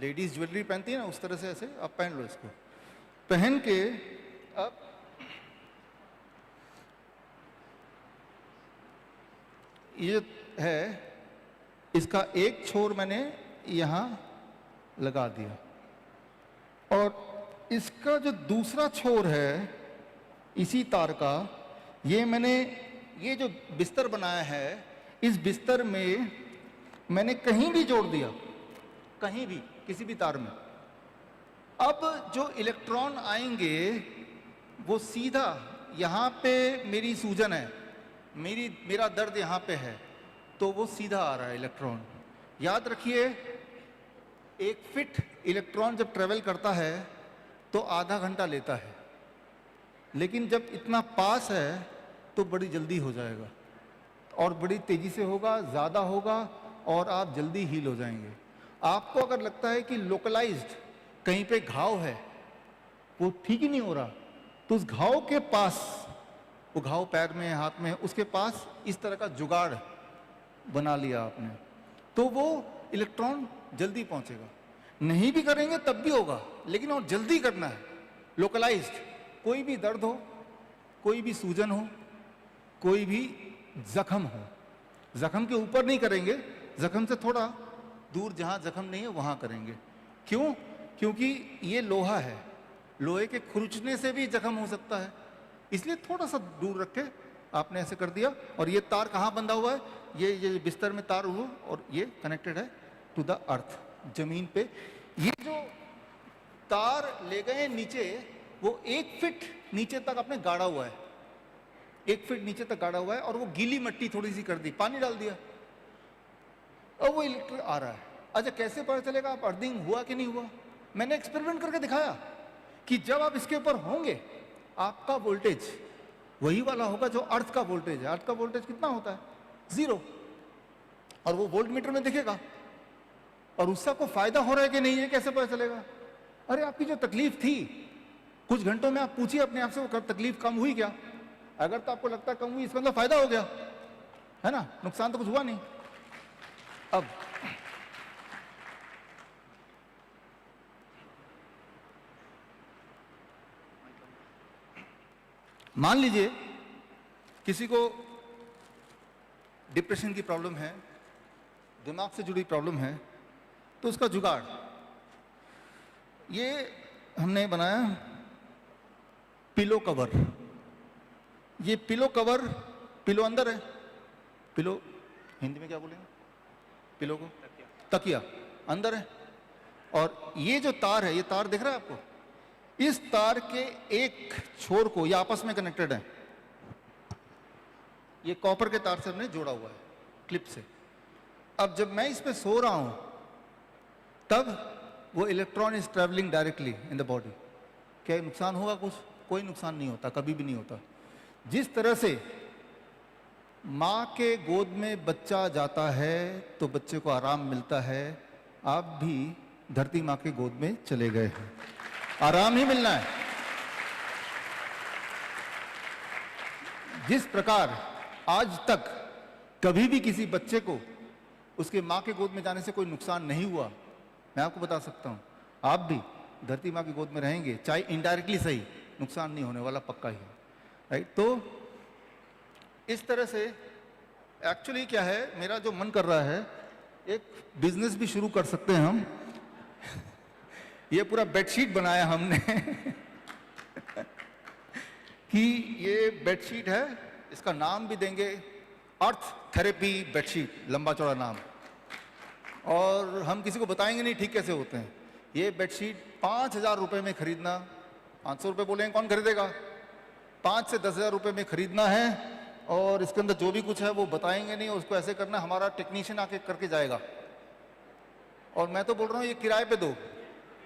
लेडीज ज्वेलरी पहनती है ना, उस तरह से ऐसे आप पहन लो इसको। पहन के अब ये है, इसका एक छोर मैंने यहां लगा दिया और इसका जो दूसरा छोर है इसी तार का, ये जो बिस्तर बनाया है, इस बिस्तर में मैंने कहीं भी जोड़ दिया, कहीं भी, किसी भी तार में। अब जो इलेक्ट्रॉन आएंगे वो सीधा यहाँ पे, मेरी सूजन है, मेरा दर्द यहाँ पे है, तो वो सीधा आ रहा है इलेक्ट्रॉन। याद रखिए, एक फिट इलेक्ट्रॉन जब ट्रेवल करता है तो आधा घंटा लेता है, लेकिन जब इतना पास है तो बड़ी जल्दी हो जाएगा और बड़ी तेजी से होगा, ज़्यादा होगा और आप जल्दी हील हो जाएंगे। आपको अगर लगता है कि लोकलाइज्ड कहीं पे घाव है, वो ठीक ही नहीं हो रहा, तो उस घाव के पास वो घाव पैर में, हाथ में, उसके पास इस तरह का जुगाड़ बना लिया आपने, तो वो इलेक्ट्रॉन जल्दी पहुंचेगा। नहीं भी करेंगे तब भी होगा, लेकिन और जल्दी करना है, लोकलाइज्ड। कोई भी दर्द हो, कोई भी सूजन हो, कोई भी जख्म हो, जख्म के ऊपर नहीं करेंगे, जख्म से थोड़ा दूर जहां जख्म नहीं है वहां करेंगे। क्यों? क्योंकि ये लोहा है, लोहे के खुरचने से भी जख्म हो सकता है, इसलिए थोड़ा सा दूर रख के आपने ऐसे कर दिया। और ये तार कहाँ बंधा हुआ है? ये बिस्तर में तार हुआ और ये कनेक्टेड है टू द अर्थ, जमीन पे। ये जो तार ले गए नीचे, वो 1 फीट नीचे तक आपने गाड़ा हुआ है, 1 फीट नीचे तक गाड़ा हुआ है, और वो गीली मिट्टी थोड़ी सी कर दी, पानी डाल दिया, और वो इलेक्ट्रिक आ रहा है। अच्छा, कैसे पता चलेगा आप अर्थिंग हुआ कि नहीं हुआ? मैंने एक्सपेरिमेंट करके दिखाया कि जब आप इसके ऊपर होंगे, आपका वोल्टेज वही वाला होगा जो अर्थ का वोल्टेज है। अर्थ का वोल्टेज कितना होता है? 0, और वो वोल्ट मीटर में दिखेगा। और उससे आपको फायदा हो रहा है कि नहीं, ये कैसे पता चलेगा? अरे आपकी जो तकलीफ थी, कुछ घंटों में आप पूछिए अपने आप से, वो तकलीफ कम हुई क्या? अगर तो आपको लगता है कम हुई, इसका मतलब फायदा हो गया है ना, नुकसान तो कुछ हुआ नहीं। अब मान लीजिए किसी को डिप्रेशन की प्रॉब्लम है, दिमाग से जुड़ी प्रॉब्लम है, तो उसका जुगाड़ ये हमने बनाया पिलो कवर। ये पिलो कवर, पिलो अंदर है, पिलो हिंदी में क्या बोलेंगे? पिलो को तकिया अंदर है, और ये जो तार है, ये तार दिख रहा है आपको? इस तार के एक छोर को, ये आपस में कनेक्टेड है, ये कॉपर के तार से हमने जोड़ा हुआ है क्लिप से। अब जब मैं इस पे सो रहा हूं, तब वो electron is travelling directly in the body. क्या नुकसान होगा? कुछ, कोई नुकसान नहीं होता, कभी भी नहीं होता। जिस तरह से माँ के गोद में बच्चा जाता है तो बच्चे को आराम मिलता है, आप भी धरती माँ के गोद में चले गए हैं, आराम ही मिलना है। जिस प्रकार आज तक कभी भी किसी बच्चे को उसके माँ के गोद में जाने से कोई नुकसान नहीं हुआ, मैं आपको बता सकता हूं, आप भी धरती माँ की गोद में रहेंगे, चाहे इनडायरेक्टली सही, नुकसान नहीं होने वाला, पक्का ही है, राइट? तो इस तरह से एक्चुअली क्या है, मेरा जो मन कर रहा है, एक बिजनेस भी शुरू कर सकते हैं हम। ये पूरा बेडशीट बनाया हमने कि ये बेडशीट है, इसका नाम भी देंगे अर्थ थेरेपी बेडशीट, लंबा चौड़ा नाम, और हम किसी को बताएंगे नहीं ठीक कैसे होते हैं। ये बेडशीट 5,000 रुपए में खरीदना, 500 रुपए बोलेंगे कौन खरीदेगा, 5 से 10,000 रुपए में खरीदना है, और इसके अंदर जो भी कुछ है वो बताएंगे नहीं, उसको ऐसे करना, हमारा टेक्नीशियन आके करके जाएगा। और मैं तो बोल रहा हूँ ये किराए पे दो,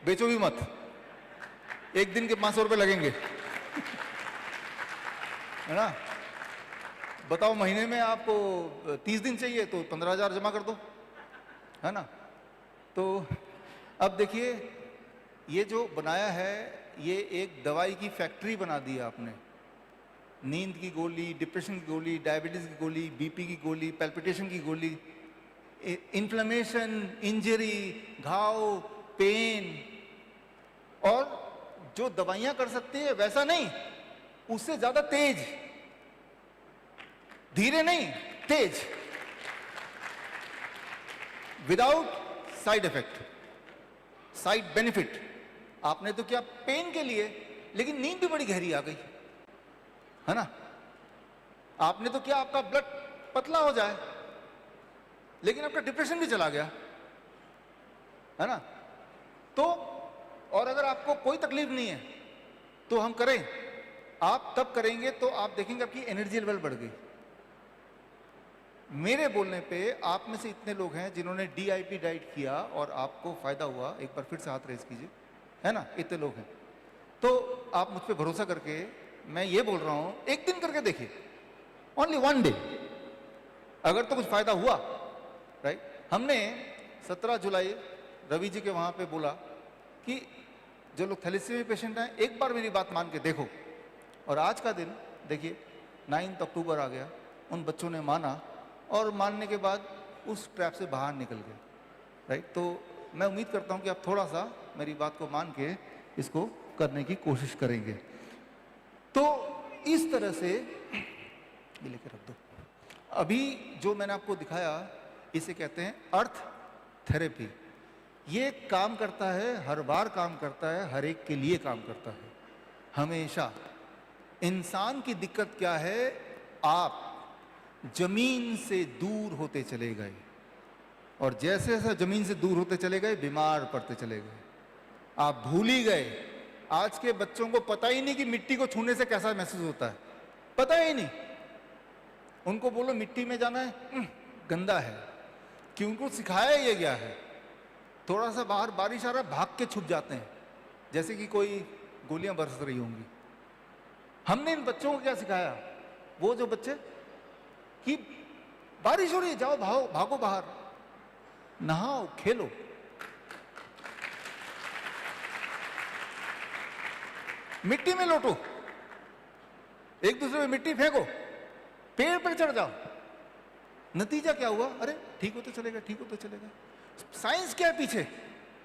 बेचो भी मत, एक दिन के 500 रुपए लगेंगे है ना। बताओ, महीने में आपको 30 दिन चाहिए तो 15,000 जमा कर दो, है ना। तो अब देखिए, ये जो बनाया है, ये एक दवाई की फैक्ट्री बना दी है आपने। नींद की गोली, डिप्रेशन की गोली, डायबिटीज की गोली, बीपी की गोली, पैल्पिटेशन की गोली, इन्फ्लेमेशन, इंजरी, घाव, पेन, और जो दवाइयां कर सकती है वैसा नहीं, उससे ज्यादा तेज, धीरे नहीं, तेज, without side effect, side benefit. आपने तो क्या पेन के लिए, लेकिन नींद भी बड़ी गहरी आ गई, है ना। आपने तो क्या आपका ब्लड पतला हो जाए, लेकिन आपका डिप्रेशन भी चला गया, है ना। तो और अगर आपको कोई तकलीफ नहीं है तो हम करें, आप तब करेंगे तो आप देखेंगे आपकी एनर्जी लेवल बढ़ गई। मेरे बोलने पे आप में से इतने लोग हैं जिन्होंने DIP डाइट किया और आपको फायदा हुआ, एक बार फिर से हाथ रेज कीजिए, है ना, इतने लोग हैं। तो आप मुझ पे भरोसा करके, मैं ये बोल रहा हूं, एक दिन करके देखिए, ओनली 1 डे, अगर तो कुछ फायदा हुआ, राइट। हमने 17 जुलाई रवि जी के वहां पे बोला कि जो लोग थैलेसीमिया पेशेंट हैं, एक बार मेरी बात मान के देखो, और आज का दिन देखिए, 9 अक्टूबर आ गया, उन बच्चों ने माना और मानने के बाद उस ट्रैप से बाहर निकल गए, राइट। तो मैं उम्मीद करता हूँ कि आप थोड़ा सा मेरी बात को मान के इसको करने की कोशिश करेंगे। तो इस तरह से ये लेके रख दो। अभी जो मैंने आपको दिखाया इसे कहते हैं अर्थ थेरेपी। ये काम करता है, हर बार काम करता है, हर एक के लिए काम करता है, हमेशा। इंसान की दिक्कत क्या है, आप जमीन से दूर होते चले गए और जैसे जैसे जमीन से दूर होते चले गए बीमार पड़ते चले गए। आप भूल ही गए। आज के बच्चों को पता ही नहीं कि मिट्टी को छूने से कैसा महसूस होता है, पता ही नहीं। उनको बोलो मिट्टी में जाना है, गंदा है, कि उनको सिखाया ये गया है। थोड़ा सा बाहर बारिश आ रहा है, भाग के छुप जाते हैं जैसे कि कोई गोलियां बरस रही होंगी। हमने इन बच्चों को क्या सिखाया? वो जो बच्चे कि बारिश हो रही है, जाओ भागो भागो बाहर, नहाओ, खेलो। मिट्टी में लोटो, एक दूसरे में मिट्टी फेंको, पेड़ पर चढ़ जाओ। नतीजा क्या हुआ? अरे ठीक होते चलेगा, ठीक होते चलेगा। साइंस क्या है पीछे?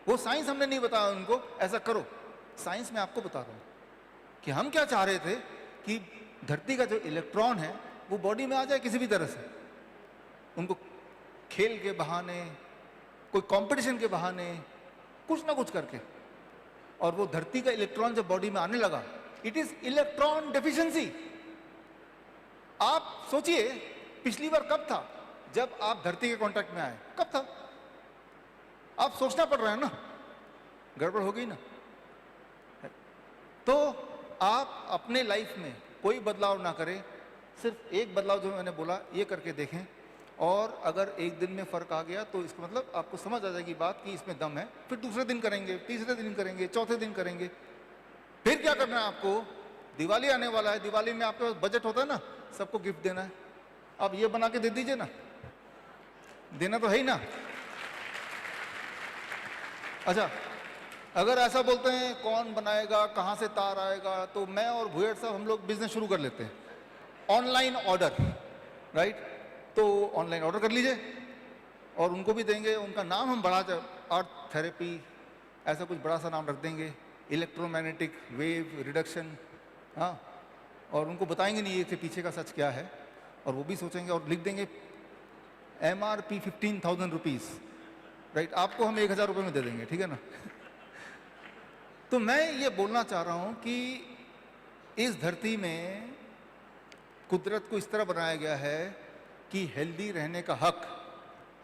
वो साइंस हमने नहीं बताया उनको ऐसा करो। साइंस में आपको बता रहा हूं कि हम क्या चाह रहे थे कि धरती का जो इलेक्ट्रॉन है वो बॉडी में आ जाए किसी भी तरह से। उनको खेल के बहाने, कोई कंपटीशन के बहाने, कुछ ना कुछ करके। और वो धरती का इलेक्ट्रॉन जब बॉडी में आने लगा, इट इज इलेक्ट्रॉन डेफिशिएंसी। आप सोचिए पिछली बार कब था जब आप धरती के कांटेक्ट में आए? कब था? आप सोचना पड़ रहा है ना, गड़बड़ हो गई ना। तो आप अपने लाइफ में कोई बदलाव ना करें, सिर्फ एक बदलाव जो मैंने बोला ये करके देखें, और अगर एक दिन में फर्क आ गया तो इसका मतलब आपको समझ आ जाएगी बात कि इसमें दम है। फिर दूसरे दिन करेंगे, तीसरे दिन करेंगे, चौथे दिन करेंगे। फिर क्या करना है आपको? दिवाली आने वाला है, दिवाली में आपके पास बजट होता है ना, सबको गिफ्ट देना है। अब ये बना के दे दीजिए ना, देना तो है ही ना। अच्छा, अगर ऐसा बोलते हैं कौन बनाएगा, कहाँ से तार आएगा, तो मैं और भुयड़ साहब हम लोग बिजनेस शुरू कर लेते हैं, ऑनलाइन ऑर्डर, राइट। तो ऑनलाइन ऑर्डर कर लीजिए और उनको भी देंगे। उनका नाम हम बढ़ा, अर्थ थेरेपी ऐसा कुछ बड़ा सा नाम रख देंगे, इलेक्ट्रोमैग्नेटिक वेव रिडक्शन, हाँ। और उनको बताएंगे नहीं इसके पीछे का सच क्या है, और वो भी सोचेंगे और लिख देंगे MRP 15,000 रुपीज़, राइट। आपको हम 1,000 रुपये में दे देंगे, ठीक है ना। तो मैं ये बोलना चाह रहा हूँ कि इस धरती में कुदरत को इस तरह बनाया गया है कि हेल्दी रहने का हक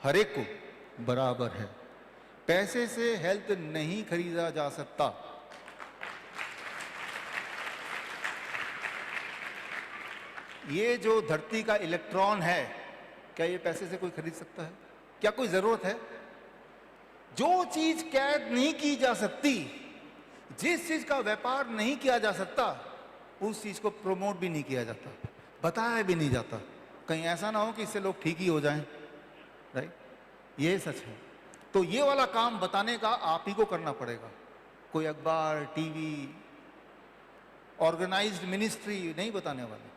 हर एक को बराबर है। पैसे से हेल्थ नहीं खरीदा जा सकता। ये जो धरती का इलेक्ट्रॉन है, क्या ये पैसे से कोई खरीद सकता है? क्या कोई जरूरत है? जो चीज कैद नहीं की जा सकती, जिस चीज का व्यापार नहीं किया जा सकता, उस चीज को प्रमोट भी नहीं किया जाता, बताया भी नहीं जाता। कहीं ऐसा ना हो कि इससे लोग ठीक ही हो जाएं, राइट। ये सच है। तो ये वाला काम बताने का आप ही को करना पड़ेगा। कोई अखबार, टीवी, ऑर्गेनाइज्ड मिनिस्ट्री नहीं बताने वाले,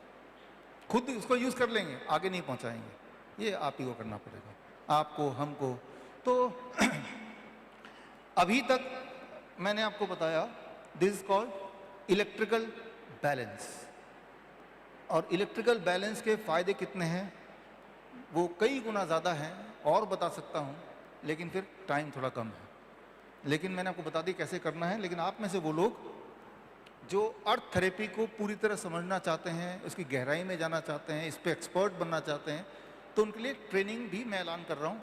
खुद उसको यूज कर लेंगे, आगे नहीं पहुंचाएंगे। ये आप ही को करना पड़ेगा, आपको, हमको। तो अभी तक मैंने आपको बताया this is called electrical balance. और इलेक्ट्रिकल बैलेंस के फायदे कितने हैं वो कई गुना ज़्यादा हैं, और बता सकता हूँ, लेकिन फिर टाइम थोड़ा कम है। लेकिन मैंने आपको बता दी कैसे करना है। लेकिन आप में से वो लोग जो अर्थ थेरेपी को पूरी तरह समझना चाहते हैं, उसकी गहराई में जाना चाहते हैं, इस पर एक्सपर्ट बनना चाहते हैं, तो उनके लिए ट्रेनिंग भी मैं ऐलान कर रहा हूँ।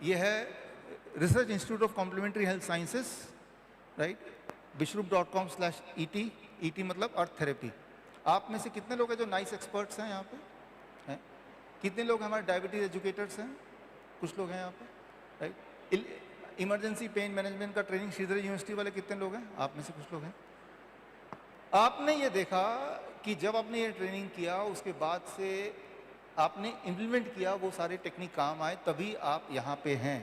ये है research institute of complementary health sciences, right, bishrup.com/ET, ET मतलब अर्थ थेरेपी। आप में से कितने लोग हैं जो नाइस एक्सपर्ट्स हैं यहाँ पे? हैं? कितने लोग हमारे डायबिटीज एजुकेटर्स हैं? कुछ लोग हैं यहाँ पे, राइट। इमरजेंसी पेन मैनेजमेंट का ट्रेनिंग श्रीधर यूनिवर्सिटी वाले कितने लोग हैं? आप में से कुछ लोग हैं। आपने ये देखा कि जब आपने ये ट्रेनिंग किया, उसके बाद से आपने इम्प्लीमेंट किया, वो सारे टेक्निक काम आए, तभी आप यहाँ पे हैं,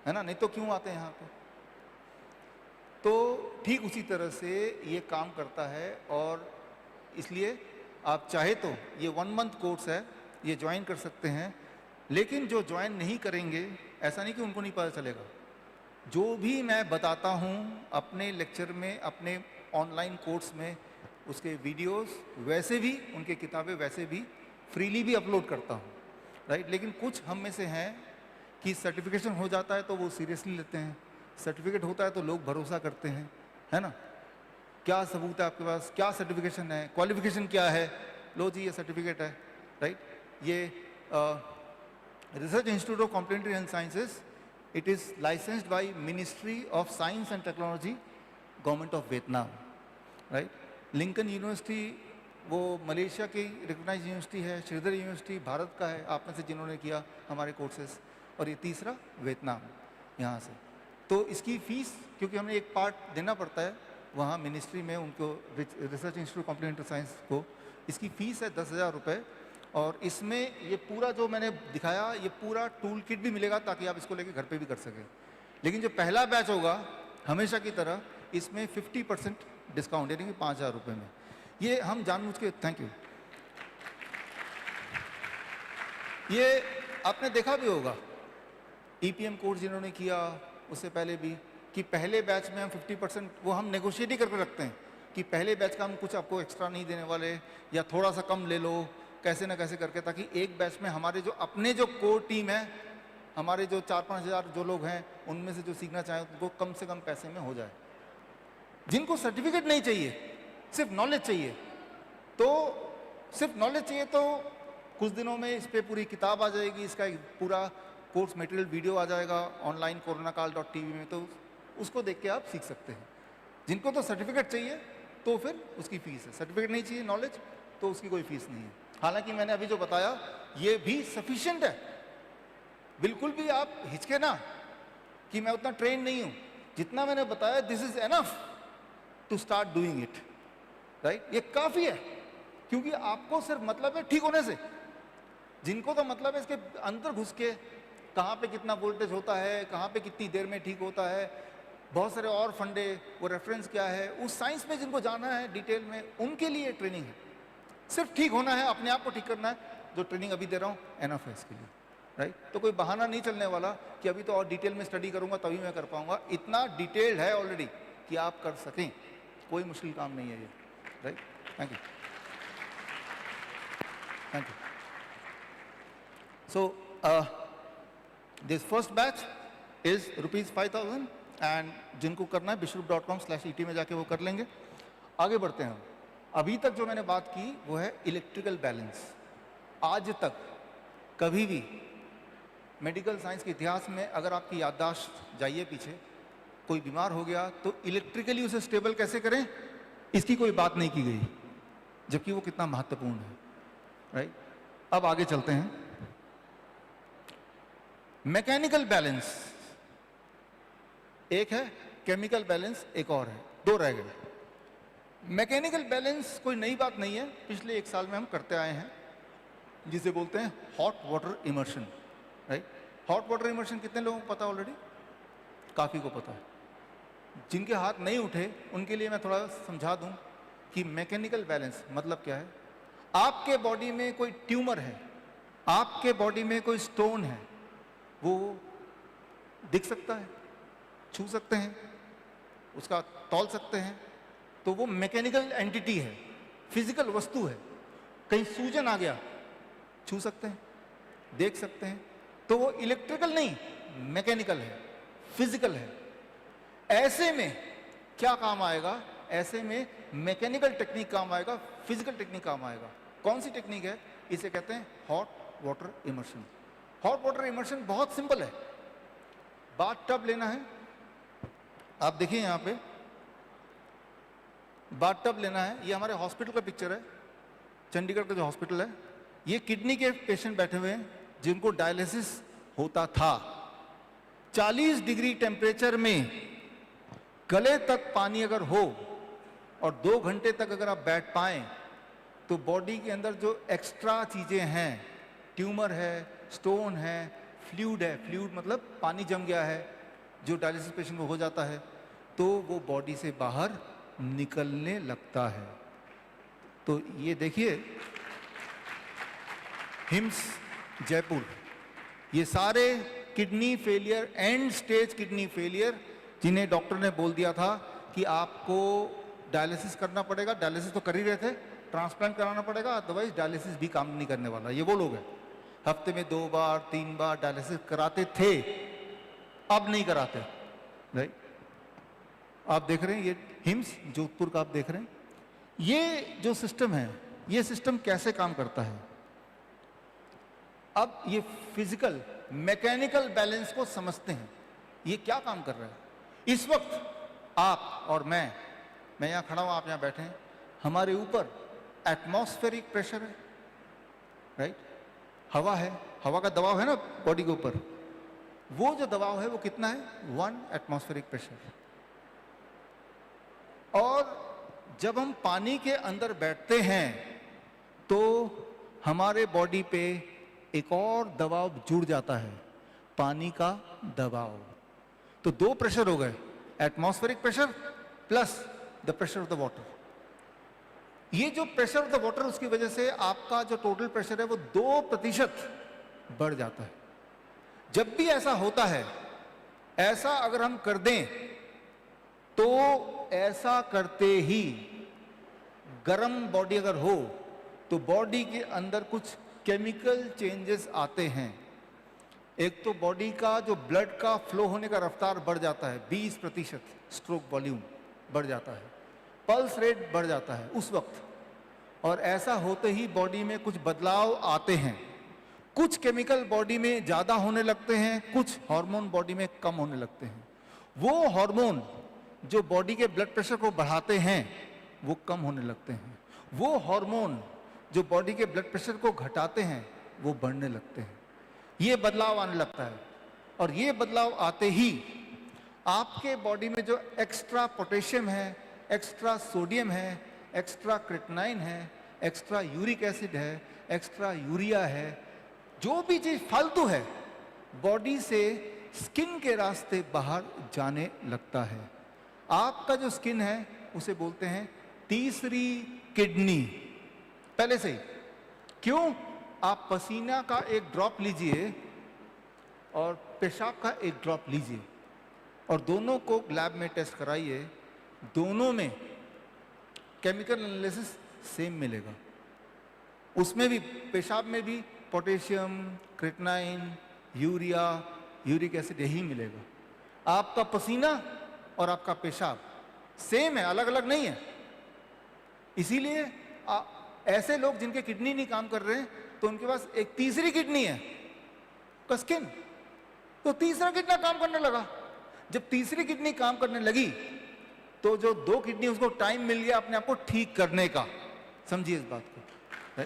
है ना। नहीं तो क्यों आते हैं यहाँ पे? तो ठीक उसी तरह से ये काम करता है, और इसलिए आप चाहे तो ये 1 मंथ कोर्स है, ये ज्वाइन कर सकते हैं। लेकिन जो ज्वाइन नहीं करेंगे, ऐसा नहीं कि उनको नहीं पता चलेगा। जो भी मैं बताता हूँ अपने लेक्चर में, अपने ऑनलाइन कोर्स में, उसके वीडियोस वैसे भी, उनके किताबें वैसे भी फ्रीली भी अपलोड करता हूँ, राइट। लेकिन कुछ हम में से हैं कि सर्टिफिकेशन हो जाता है तो वो सीरियसली लेते हैं, सर्टिफिकेट होता है तो लोग भरोसा करते हैं, है ना। क्या सबूत है आपके पास, क्या सर्टिफिकेशन है, क्वालिफिकेशन क्या है, लो जी ये सर्टिफिकेट है, राइट। ये research institute of complementary health sciences, it is licensed by ministry of science and technology, government of Vietnam, right. Lincoln university वो मलेशिया की रिकग्नाइज यूनिवर्सिटी है, श्रीधर यूनिवर्सिटी भारत का है, आप में से जिन्होंने किया हमारे कोर्सेज, और ये तीसरा वियतनाम यहाँ से। तो इसकी फ़ीस, क्योंकि हमें एक पार्ट देना पड़ता है वहाँ मिनिस्ट्री में उनको, रिसर्च इंस्टीट्यूट कॉम्प्लीमेंट्री साइंस को, इसकी फ़ीस है 10,000 रुपये। और इसमें ये पूरा जो मैंने दिखाया, ये पूरा टूल किट भी मिलेगा ताकि आप इसको लेके घर पे भी कर सकें। लेकिन जो पहला बैच होगा हमेशा की तरह, इसमें 50% डिस्काउंट, यानी कि 5,000 रुपये में। ये हम जानबूझ के, थैंक यू, ये आपने देखा भी होगा EPM कोर्स जिन्होंने किया उससे पहले भी, कि पहले बैच में हम 50% वो हम नेगोशिएट ही करके रखते हैं कि पहले बैच का हम कुछ आपको एक्स्ट्रा नहीं देने वाले, या थोड़ा सा कम ले लो, कैसे ना कैसे करके, ताकि एक बैच में हमारे जो अपने जो कोर टीम है, हमारे जो 4-5 हज़ार जो लोग हैं, उनमें से जो सीखना चाहें उनको कम से कम पैसे में हो जाए। जिनको सर्टिफिकेट नहीं चाहिए, सिर्फ नॉलेज चाहिए, तो सिर्फ नॉलेज चाहिए तो कुछ दिनों में इस पर पूरी किताब आ जाएगी, इसका एक पूरा कोर्स मटेरियल वीडियो आ जाएगा ऑनलाइन coronakaal.tv में, तो उसको देख के आप सीख सकते हैं। जिनको तो सर्टिफिकेट चाहिए तो फिर उसकी फ़ीस है, सर्टिफिकेट नहीं चाहिए, नॉलेज, तो उसकी कोई फ़ीस नहीं है। हालांकि मैंने अभी जो बताया ये भी सफिशिएंट है, बिल्कुल भी आप हिचके ना कि मैं उतना ट्रेन नहीं हूँ, जितना मैंने बताया this is enough to start doing it, right. ये काफ़ी है, क्योंकि आपको सिर्फ मतलब है ठीक होने से। जिनको तो मतलब है इसके अंदर घुस के कहाँ पे कितना वोल्टेज होता है, कहाँ पे कितनी देर में ठीक होता है, बहुत सारे और फंडे, वो रेफरेंस क्या है, उस साइंस में जिनको जाना है डिटेल में, उनके लिए ट्रेनिंग है। सिर्फ ठीक होना है, अपने आप को ठीक करना है, जो ट्रेनिंग अभी दे रहा हूँ एनफ है इसके लिए, राइट। तो कोई बहाना नहीं चलने वाला कि अभी तो और डिटेल में स्टडी करूँगा तभी मैं कर पाऊँगा। इतना डिटेल्ड है ऑलरेडी कि आप कर सकें, कोई मुश्किल काम नहीं है ये, right. Thank you, thank you. So this first batch is ₹5,000 and जिनको करना है bishrup.com/et में जाके वो कर लेंगे। आगे बढ़ते हैं हम। अभी तक जो मैंने बात की वो है इलेक्ट्रिकल बैलेंस। आज तक कभी भी मेडिकल साइंस के इतिहास में अगर आपकी याददाश्त जाइए पीछे, कोई बीमार हो गया तो इलेक्ट्रिकली उसे स्टेबल कैसे करें, इसकी कोई बात नहीं की गई, जबकि वो कितना महत्वपूर्ण है, राइट। अब आगे चलते हैं। मैकेनिकल बैलेंस एक है, केमिकल बैलेंस एक और है, दो रह गए। मैकेनिकल बैलेंस कोई नई बात नहीं है, पिछले 1 साल में हम करते आए हैं, जिसे बोलते हैं hot water immersion, right. Hot water immersion कितने लोगों को पता ऑलरेडी? काफ़ी को पता है। जिनके हाथ नहीं उठे उनके लिए मैं थोड़ा समझा दूं कि मैकेनिकल बैलेंस मतलब क्या है। आपके बॉडी में कोई ट्यूमर है, आपके बॉडी में कोई स्टोन है, वो दिख सकता है, छू सकते हैं, उसका तौल सकते हैं, तो वो मैकेनिकल एंटिटी है, फिजिकल वस्तु है। कहीं सूजन आ गया, छू सकते हैं, देख सकते हैं, तो वो इलेक्ट्रिकल नहीं, मैकेनिकल है, फिजिकल है। ऐसे में क्या काम आएगा? ऐसे में मैकेनिकल टेक्निक काम आएगा, फिजिकल टेक्निक काम आएगा। कौन सी टेक्निक है? इसे कहते हैं hot water immersion. Hot water immersion बहुत सिंपल है। बाथ टब लेना है, आप देखिए यहाँ पे बाथ टब लेना है। ये हमारे हॉस्पिटल का पिक्चर है, चंडीगढ़ का जो हॉस्पिटल है। ये किडनी के पेशेंट बैठे हुए हैं जिनको डायलिसिस होता था। 40 डिग्री टेम्परेचर में गले तक पानी अगर हो और 2 घंटे तक अगर आप बैठ पाएं तो बॉडी के अंदर जो एक्स्ट्रा चीजें हैं, ट्यूमर है, स्टोन है, फ्लूइड है, फ्लूइड मतलब पानी जम गया है जो डायलिसिस पेशेंट को हो जाता है, तो वो बॉडी से बाहर निकलने लगता है। तो ये देखिए हिम्स जयपुर, ये सारे kidney failure, and stage kidney failure, जिन्हें डॉक्टर ने बोल दिया था कि आपको डायलिसिस करना पड़ेगा, डायलिसिस तो कर ही रहे थे, ट्रांसप्लांट कराना पड़ेगा, अदरवाइज डायलिसिस भी काम नहीं करने वाला। ये वो लोग हैं, हफ्ते में 2 बार 3 बार डायलिसिस कराते थे, अब नहीं कराते। राइट, आप देख रहे हैं ये हिम्स जोधपुर का आप देख रहे हैं। ये जो सिस्टम है, ये सिस्टम कैसे काम करता है? अब ये फिजिकल मैकेनिकल बैलेंस को समझते हैं, ये क्या काम कर रहा है। इस वक्त आप और मैं यहाँ खड़ा हूं, आप यहाँ बैठे हैं, हमारे ऊपर एटमॉस्फेरिक प्रेशर है, राइट, हवा है, हवा का दबाव है ना बॉडी के ऊपर, वो जो दबाव है वो कितना है? 1 एटमॉस्फेरिक प्रेशर। और जब हम पानी के अंदर बैठते हैं तो हमारे बॉडी पे एक और दबाव जुड़ जाता है, पानी का दबाव। तो 2 प्रेशर हो गए, atmospheric pressure plus the pressure of the water. ये जो प्रेशर ऑफ द वाटर, उसकी वजह से आपका जो टोटल प्रेशर है वो 2% बढ़ जाता है। जब भी ऐसा होता है, ऐसा अगर हम कर दें तो ऐसा करते ही गर्म बॉडी अगर हो तो बॉडी के अंदर कुछ केमिकल चेंजेस आते हैं। एक तो बॉडी का जो ब्लड का फ्लो होने का रफ्तार बढ़ जाता है 20%, स्ट्रोक वॉल्यूम बढ़ जाता है, पल्स रेट बढ़ जाता है उस वक्त। और ऐसा होते ही बॉडी में कुछ बदलाव आते हैं, कुछ केमिकल बॉडी में ज़्यादा होने लगते हैं, कुछ हार्मोन बॉडी में कम होने लगते हैं। वो हार्मोन जो बॉडी के ब्लड प्रेशर को बढ़ाते हैं वो कम होने लगते हैं, वो हार्मोन जो बॉडी के ब्लड प्रेशर को घटाते हैं वो बढ़ने लगते हैं। ये बदलाव आने लगता है, और ये बदलाव आते ही आपके बॉडी में जो एक्स्ट्रा पोटेशियम है, एक्स्ट्रा सोडियम है, एक्स्ट्रा क्रिएटिनिन है, एक्स्ट्रा यूरिक एसिड है, एक्स्ट्रा यूरिया है, जो भी चीज फालतू है, बॉडी से स्किन के रास्ते बाहर जाने लगता है। आपका जो स्किन है उसे बोलते हैं तीसरी किडनी, पहले से ही। क्यों? आप पसीना का एक ड्रॉप लीजिए और पेशाब का एक ड्रॉप लीजिए और दोनों को लैब में टेस्ट कराइए, दोनों में केमिकल एनालिसिस सेम मिलेगा। उसमें भी, पेशाब में भी potassium, creatinine, urea, uric acid यही मिलेगा। आपका पसीना और आपका पेशाब सेम है, अलग अलग नहीं है। इसीलिए ऐसे लोग जिनके किडनी नहीं काम कर रहे हैं तो उनके पास एक तीसरी किडनी है, का स्किन, तो तीसरा किडनी काम करने लगा। जब तीसरी किडनी काम करने लगी तो जो 2 किडनी, उसको टाइम मिल गया अपने आप को ठीक करने का। समझिए इस बात को।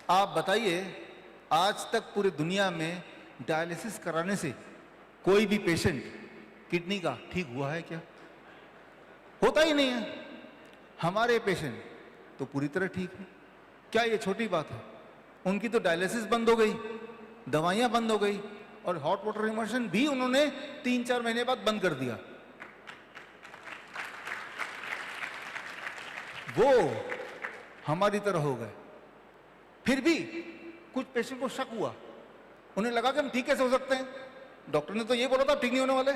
आप बताइए, आज तक पूरी दुनिया में डायलिसिस कराने से कोई भी पेशेंट किडनी का ठीक हुआ है क्या? होता ही नहीं है। हमारे पेशेंट तो पूरी तरह ठीक है। क्या ये छोटी बात है? उनकी तो डायलिसिस बंद हो गई, दवाइयां बंद हो गई, और हॉट वाटर इमर्शन भी उन्होंने 3-4 महीने बाद बंद कर दिया। वो हमारी तरह हो गए। फिर भी कुछ पेशेंट को शक हुआ, उन्हें लगा कि हम ठीक कैसे हो सकते हैं, डॉक्टर ने तो ये बोला था ठीक नहीं होने वाले।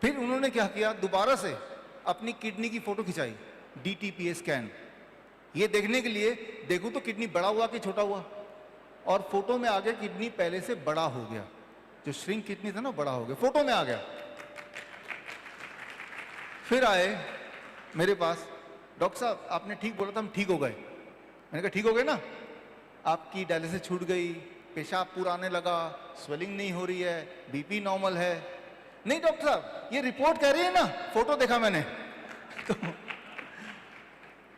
फिर उन्होंने क्या किया, दोबारा से अपनी किडनी की फोटो खिंचाई, DTPA स्कैन, ये देखने के लिए देखूं तो किडनी बड़ा हुआ कि छोटा हुआ, और फोटो में आ गया किडनी पहले से बड़ा हो गया। जो श्रिंक किडनी था ना, बड़ा हो गया, फोटो में आ गया। फिर आए मेरे पास, डॉक्टर साहब आपने ठीक बोला था, हम ठीक हो गए। मैंने कहा ठीक हो गए ना, आपकी डायलिसिस छूट गई, पेशाब पूरा आने लगा, स्वेलिंग नहीं हो रही है, बीपी नॉर्मल है। नहीं डॉक्टर साहब, ये रिपोर्ट कह रही है ना, फोटो देखा मैंने। तो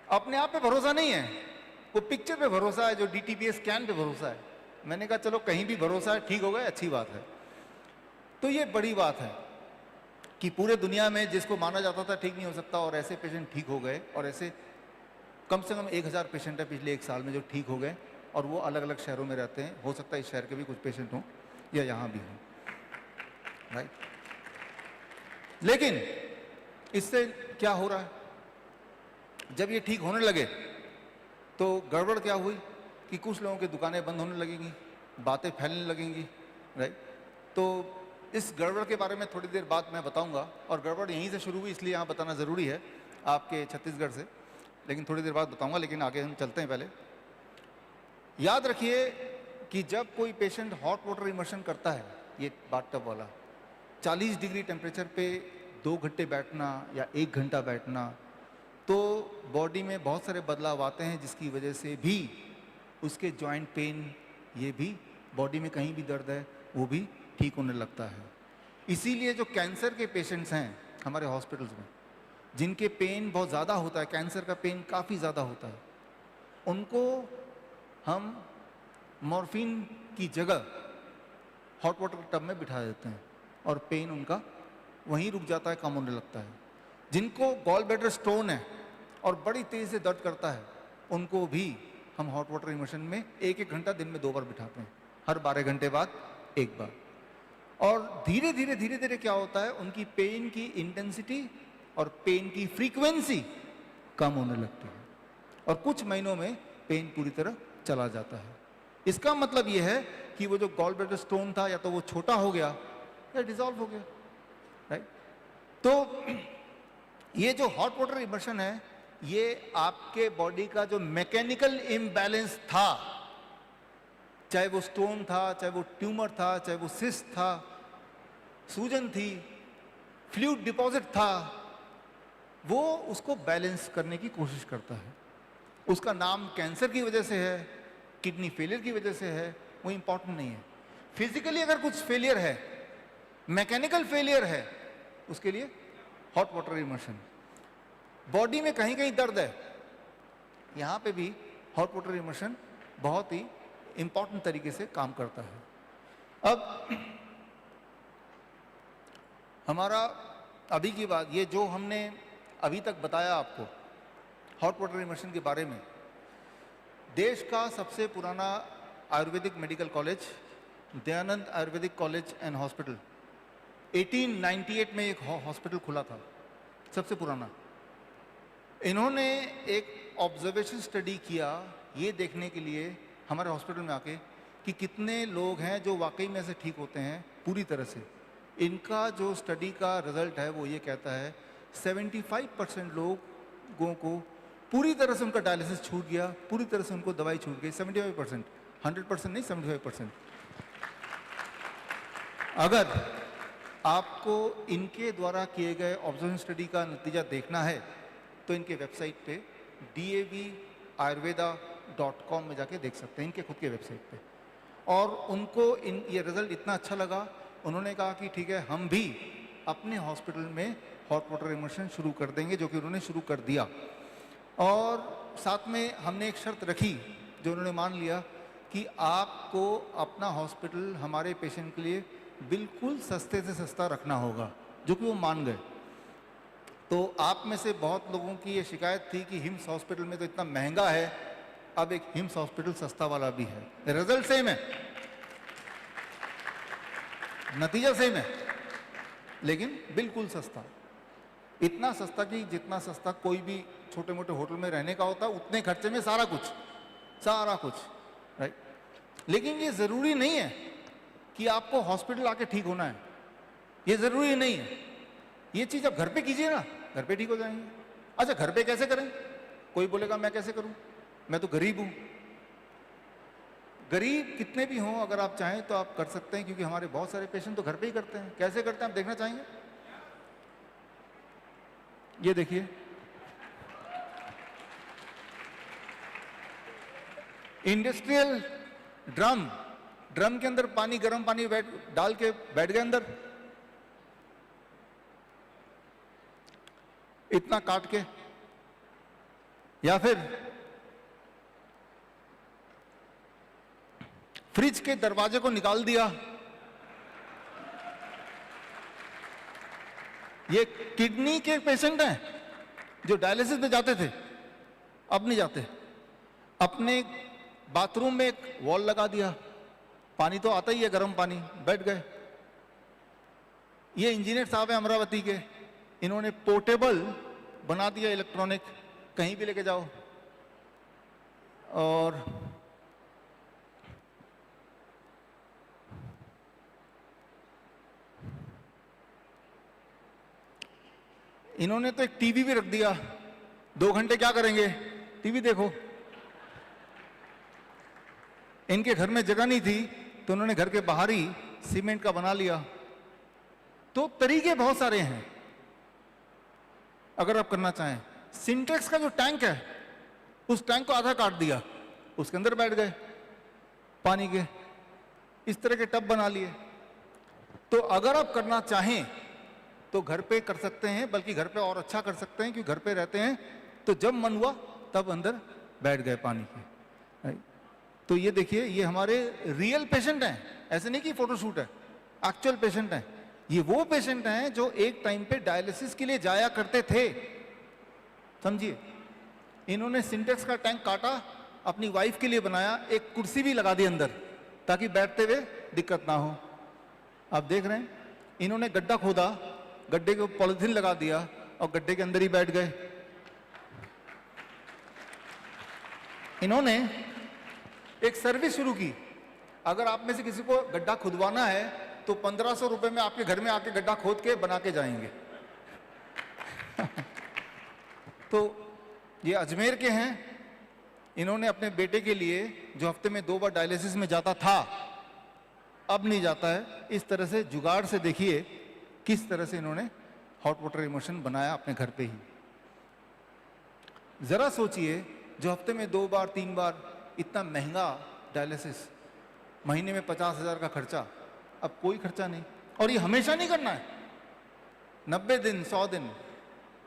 अपने आप पे भरोसा नहीं है, वो पिक्चर पे भरोसा है, जो DTPA स्कैन पे भरोसा है। मैंने कहा चलो कहीं भी भरोसा है, ठीक हो गए, अच्छी बात है। तो ये बड़ी बात है कि पूरे दुनिया में जिसको माना जाता था ठीक नहीं हो सकता, और ऐसे पेशेंट ठीक हो गए, और ऐसे कम से कम 1000 पेशेंट है पिछले 1 साल में जो ठीक हो गए, और वो अलग अलग शहरों में रहते हैं। हो सकता है इस शहर के भी कुछ पेशेंट हों या यहाँ भी हों, राइट। लेकिन इससे क्या हो रहा है, जब ये ठीक होने लगे तो गड़बड़ क्या हुई कि कुछ लोगों की दुकानें बंद होने लगेंगी, बातें फैलने लगेंगी, राइट। तो इस गड़बड़ के बारे में थोड़ी देर बाद मैं बताऊंगा, और गड़बड़ यहीं से शुरू हुई इसलिए यहाँ बताना ज़रूरी है आपके छत्तीसगढ़ से, लेकिन थोड़ी देर बाद बताऊंगा। लेकिन आगे हम चलते हैं। पहले याद रखिए कि जब कोई पेशेंट हॉट वाटर इमर्शन करता है, ये बाथटब वाला, 40 डिग्री टेम्परेचर पे 2 घंटे बैठना या 1 घंटा बैठना, तो बॉडी में बहुत सारे बदलाव आते हैं, जिसकी वजह से भी उसके जॉइंट पेन, ये भी बॉडी में कहीं भी दर्द है वो भी ठीक होने लगता है। इसीलिए जो कैंसर के पेशेंट्स हैं हमारे हॉस्पिटल्स में, जिनके पेन बहुत ज़्यादा होता है, कैंसर का पेन काफ़ी ज़्यादा होता है, उनको हम मॉर्फिन की जगह हॉट वाटर टब में बिठा देते हैं और पेन उनका वहीं रुक जाता है, कम होने लगता है। जिनको गॉल ब्लैडर स्टोन है और बड़ी तेज़ी से दर्द करता है, उनको भी हम हॉट वाटर इमर्शन में 1-1 घंटा दिन में 2 बार बिठाते हैं, हर 12 घंटे बाद 1 बार। और धीरे धीरे क्या होता है, उनकी पेन की इंटेंसिटी और पेन की फ्रीक्वेंसी कम होने लगती है और कुछ महीनों में पेन पूरी तरह चला जाता है। इसका मतलब यह है कि वो जो गॉल ब्लैडर स्टोन था, या तो वो छोटा हो गया या डिसॉल्व हो गया, राइट। तो ये जो हॉट वाटर इमर्शन है, ये आपके बॉडी का जो मैकेनिकल इम्बैलेंस था, चाहे वो स्टोन था, चाहे वो ट्यूमर था, चाहे वो सिस्ट था, सूजन थी, फ्लूइड डिपॉजिट था, वो उसको बैलेंस करने की कोशिश करता है। उसका नाम कैंसर की वजह से है, किडनी फेलियर की वजह से है, वो इंपॉर्टेंट नहीं है। फिजिकली अगर कुछ फेलियर है, मैकेनिकल फेलियर है, उसके लिए हॉट वाटर इमर्शन। बॉडी में कहीं कहीं दर्द है, यहाँ पे भी हॉट वाटर इमर्शन बहुत ही इंपॉर्टेंट तरीके से काम करता है। अब हमारा अभी की बात, ये जो हमने अभी तक बताया आपको हॉट वाटर इमर्शन के बारे में, देश का सबसे पुराना Ayurvedic medical college Dayanand Ayurvedic college and hospital 1898 में एक हॉस्पिटल खुला था, सबसे पुराना। इन्होंने एक ऑब्जर्वेशन स्टडी किया ये देखने के लिए हमारे हॉस्पिटल में आके कि कितने लोग हैं जो वाकई में से ठीक होते हैं पूरी तरह से। इनका जो स्टडी का रिजल्ट है वो ये कहता है 75% लोगों को पूरी तरह से उनका डायलिसिस छूट गया, पूरी तरह से उनको दवाई छूट गई। 75%, 100% नहीं, 75%। अगर आपको इनके द्वारा किए गए ऑब्जर्वेशन स्टडी का नतीजा देखना है तो इनके वेबसाइट पे davayurveda.com में जाके देख सकते हैं, इनके खुद के वेबसाइट पे। और उनको ये रिजल्ट इतना अच्छा लगा, उन्होंने कहा कि ठीक है, हम भी अपने हॉस्पिटल में हॉट वाटर इमर्शन शुरू कर देंगे, जो कि उन्होंने शुरू कर दिया। और साथ में हमने एक शर्त रखी जो उन्होंने मान लिया कि आपको अपना हॉस्पिटल हमारे पेशेंट के लिए बिल्कुल सस्ते से सस्ता रखना होगा, जो कि वो मान गए। तो आप में से बहुत लोगों की ये शिकायत थी कि हिम्स हॉस्पिटल में तो इतना महंगा है, अब एक हिम्स हॉस्पिटल सस्ता वाला भी है। रिजल्ट सेम है, नतीजा सेम है, लेकिन बिल्कुल सस्ता। इतना सस्ता कि जितना सस्ता कोई भी छोटे मोटे होटल में रहने का होता, उतने खर्चे में सारा कुछ, राइट। लेकिन ये ज़रूरी नहीं है कि आपको हॉस्पिटल आके ठीक होना है, ये ज़रूरी नहीं है। ये चीज़ आप घर पे कीजिए ना, घर पे ठीक हो जाएंगे। अच्छा, घर पे कैसे करें? कोई बोलेगा मैं कैसे करूं, मैं तो गरीब हूं। गरीब कितने भी हों, अगर आप चाहें तो आप कर सकते हैं, क्योंकि हमारे बहुत सारे पेशेंट तो घर पे ही करते हैं। कैसे करते हैं आप देखना चाहेंगे? ये देखिए, इंडस्ट्रियल ड्रम के अंदर पानी, गर्म पानी डाल के बैठ गए अंदर, इतना काट के, या फिर फ्रिज के दरवाजे को निकाल दिया। ये किडनी के पेशेंट हैं जो डायलिसिस में जाते थे, अब नहीं जाते। अपने बाथरूम में एक वॉल लगा दिया, पानी तो आता ही है, गर्म पानी, बैठ गए। ये इंजीनियर साहब हैं अमरावती के, इन्होंने पोर्टेबल बना दिया इलेक्ट्रॉनिक, कहीं भी लेके जाओ। और इन्होंने तो एक टीवी भी रख दिया, 2 घंटे क्या करेंगे, टीवी देखो। इनके घर में जगह नहीं थी तो उन्होंने घर के बाहर ही सीमेंट का बना लिया। तो तरीके बहुत सारे हैं अगर आप करना चाहें। सिंटेक्स का जो टैंक है, उस टैंक को आधा काट दिया, उसके अंदर बैठ गए पानी के, इस तरह के टब बना लिए। तो अगर आप करना चाहें तो घर पे कर सकते हैं, बल्कि घर पे और अच्छा कर सकते हैं, क्योंकि घर पे रहते हैं तो जब मन हुआ तब अंदर बैठ गए पानी के। तो ये देखिए, ये हमारे रियल पेशेंट हैं, ऐसे नहीं कि फोटोशूट है, एक्चुअल पेशेंट हैं। ये वो पेशेंट हैं जो एक टाइम पे डायलिसिस के लिए जाया करते थे, समझिए। इन्होंने सिंटेक्स का टैंक काटा, अपनी वाइफ के लिए बनाया, एक कुर्सी भी लगा दी अंदर ताकि बैठते हुए दिक्कत ना हो। आप देख रहे हैं, इन्होंने गड्ढा खोदा, गड्ढे को पॉलिथीन लगा दिया और गड्ढे के अंदर ही बैठ गए। इन्होंने एक सर्विस शुरू की, अगर आप में से किसी को गड्ढा खुदवाना है तो 1500 रुपए में आपके घर में आके गड्ढा खोद के बना के जाएंगे। तो ये अजमेर के हैं। इन्होंने अपने बेटे के लिए, जो हफ्ते में 2 बार डायलिसिस में जाता था, अब नहीं जाता है, इस तरह से जुगाड़ से देखिए किस तरह से इन्होंने हॉट वाटर इमोशन बनाया अपने घर पे ही। जरा सोचिए, जो हफ्ते में 2 बार 3 बार इतना महंगा डायलिसिस, महीने में 50,000 का खर्चा, अब कोई खर्चा नहीं। और ये हमेशा नहीं करना है, 90 दिन 100 दिन,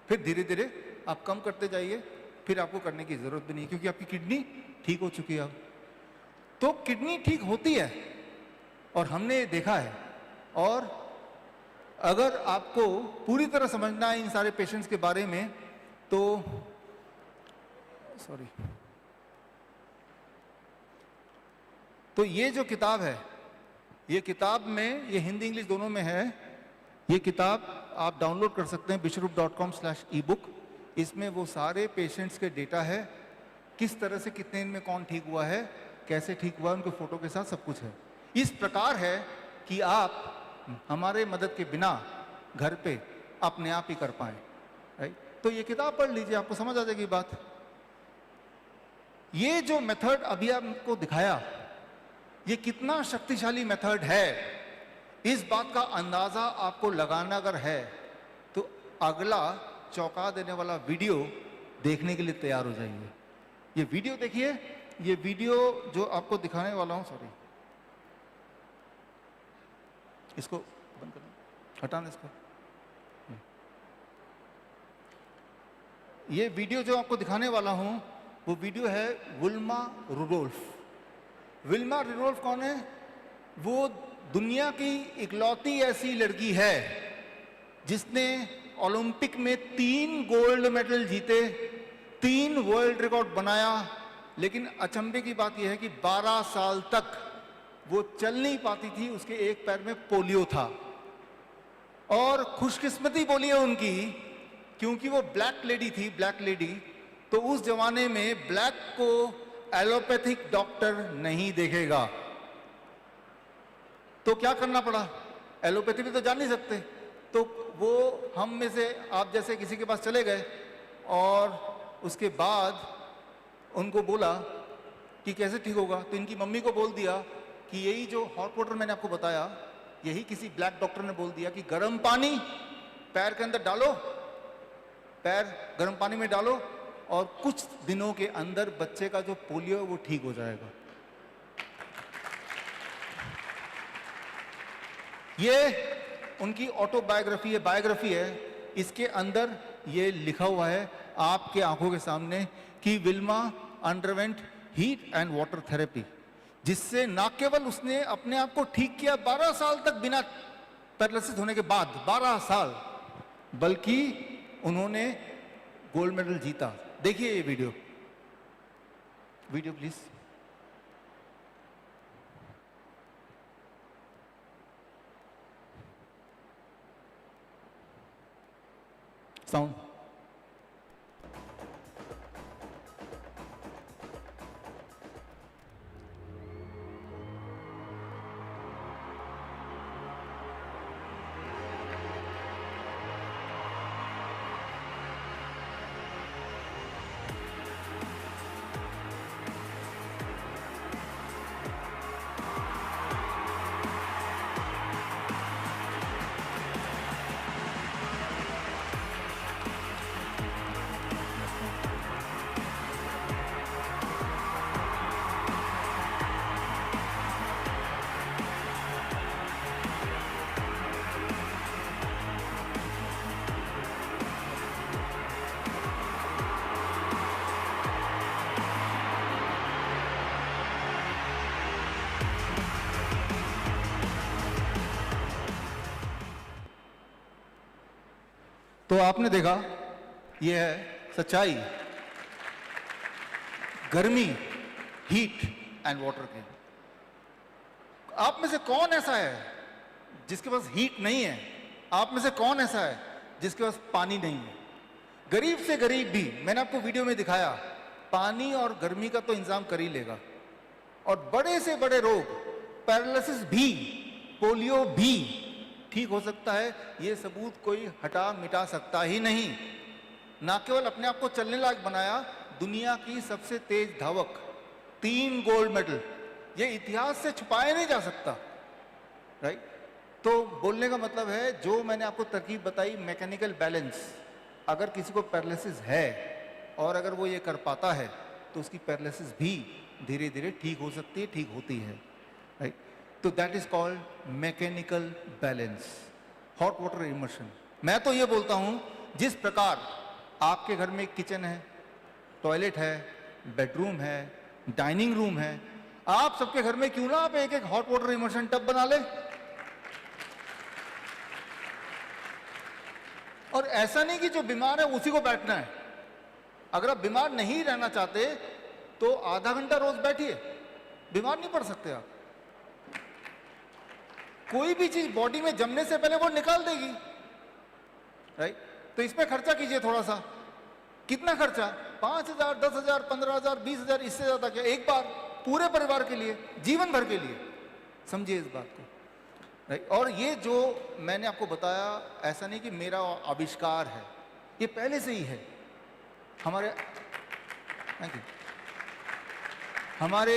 फिर धीरे धीरे आप कम करते जाइए, फिर आपको करने की जरूरत भी नहीं, क्योंकि आपकी किडनी ठीक हो चुकी है अब। तो किडनी ठीक होती है और हमने देखा है। और अगर आपको पूरी तरह समझना है इन सारे पेशेंट्स के बारे में, तो तो ये जो किताब है, ये किताब में, ये हिंदी इंग्लिश दोनों में है, ये किताब आप डाउनलोड कर सकते हैं bishrup.com/ebook। इसमें वो सारे पेशेंट्स के डेटा है, किस तरह से कितने दिन में कौन ठीक हुआ है, कैसे ठीक हुआ, उनके फोटो के साथ सब कुछ है। इस प्रकार है कि आप हमारे मदद के बिना घर पे अपने आप ही कर पाए, राइट। तो ये किताब पढ़ लीजिए, आपको समझ आ जाएगी बात। ये जो मेथड अभी आपको दिखाया, ये कितना शक्तिशाली मेथड है, इस बात का अंदाजा आपको लगाना अगर है तो अगला चौंका देने वाला वीडियो देखने के लिए तैयार हो जाइए। ये वीडियो देखिए, ये वीडियो जो आपको दिखाने वाला हूं, सॉरी इसको बंद कर, हटाना इसको। ये वीडियो जो आपको दिखाने वाला हूं, वो वीडियो है विल्मा रुडोल्फ। विल्मा रुडोल्फ कौन है? वो दुनिया की इकलौती ऐसी लड़की है जिसने ओलंपिक में 3 गोल्ड मेडल जीते, 3 वर्ल्ड रिकॉर्ड बनाया। लेकिन अचंभे की बात यह है कि 12 साल तक वो चल नहीं पाती थी, उसके एक पैर में पोलियो था। और खुशकिस्मती बोलिए उनकी, क्योंकि वो ब्लैक लेडी थी, ब्लैक लेडी। तो उस जमाने में ब्लैक को एलोपैथिक डॉक्टर नहीं देखेगा, तो क्या करना पड़ा, एलोपैथी भी तो जान नहीं सकते। तो वो हम में से आप जैसे किसी के पास चले गए और उसके बाद उनको बोला कि कैसे ठीक होगा, तो इनकी मम्मी को बोल दिया कि यही जो हॉट वाटर मैंने आपको बताया, यही किसी ब्लैक डॉक्टर ने बोल दिया कि गर्म पानी पैर के अंदर डालो, पैर गर्म पानी में डालो और कुछ दिनों के अंदर बच्चे का जो पोलियो वो ठीक हो जाएगा। ये उनकी ऑटोबायोग्राफी है, बायोग्राफी है। इसके अंदर ये लिखा हुआ है आपके आंखों के सामने कि Wilma underwent heat and water therapy, जिससे न केवल उसने अपने आप को ठीक किया 12 साल तक बिना पैरालिसिस होने के बाद, 12 साल, बल्कि उन्होंने गोल्ड मेडल जीता। देखिए ये वीडियो प्लीज। साउंड। तो आपने देखा, यह है सच्चाई गर्मी, हीट एंड वाटर की। आप में से कौन ऐसा है जिसके पास हीट नहीं है? आप में से कौन ऐसा है जिसके पास पानी नहीं है? गरीब से गरीब भी, मैंने आपको वीडियो में दिखाया, पानी और गर्मी का तो इंतजाम कर ही लेगा। और बड़े से बड़े रोग, पैरालिसिस भी, पोलियो भी ठीक हो सकता है। ये सबूत कोई हटा मिटा सकता ही नहीं। ना केवल अपने आप को चलने लायक बनाया, दुनिया की सबसे तेज धावक, 3 गोल्ड मेडल, ये इतिहास से छुपाया नहीं जा सकता, राइट? तो बोलने का मतलब है, जो मैंने आपको तरकीब बताई, मैकेनिकल बैलेंस, अगर किसी को पैरालिसिस है और अगर वो ये कर पाता है तो उसकी पैरालिसिस भी धीरे धीरे ठीक हो सकती है, ठीक होती है, राइट? तो that is called mechanical balance, hot water immersion. मैं तो ये बोलता हूं, जिस प्रकार आपके घर में किचन है, टॉयलेट है, बेडरूम है, डाइनिंग रूम है, आप सबके घर में क्यों ना आप एक एक हॉट वाटर इमर्शन टब बना ले। और ऐसा नहीं कि जो बीमार है उसी को बैठना है। अगर आप बीमार नहीं रहना चाहते तो आधा घंटा रोज बैठिए, बीमार नहीं पड़ सकते आप। कोई भी चीज बॉडी में जमने से पहले वो निकाल देगी, राइट? तो इस पे खर्चा कीजिए थोड़ा सा। कितना खर्चा? 5,000, 10,000, 15,000, 20,000, इससे ज्यादा क्या? एक बार पूरे परिवार के लिए, जीवन भर के लिए। समझिए इस बात को, राइट? और ये जो मैंने आपको बताया, ऐसा नहीं कि मेरा आविष्कार है, ये पहले से ही है। हमारे थैंक यू, हमारे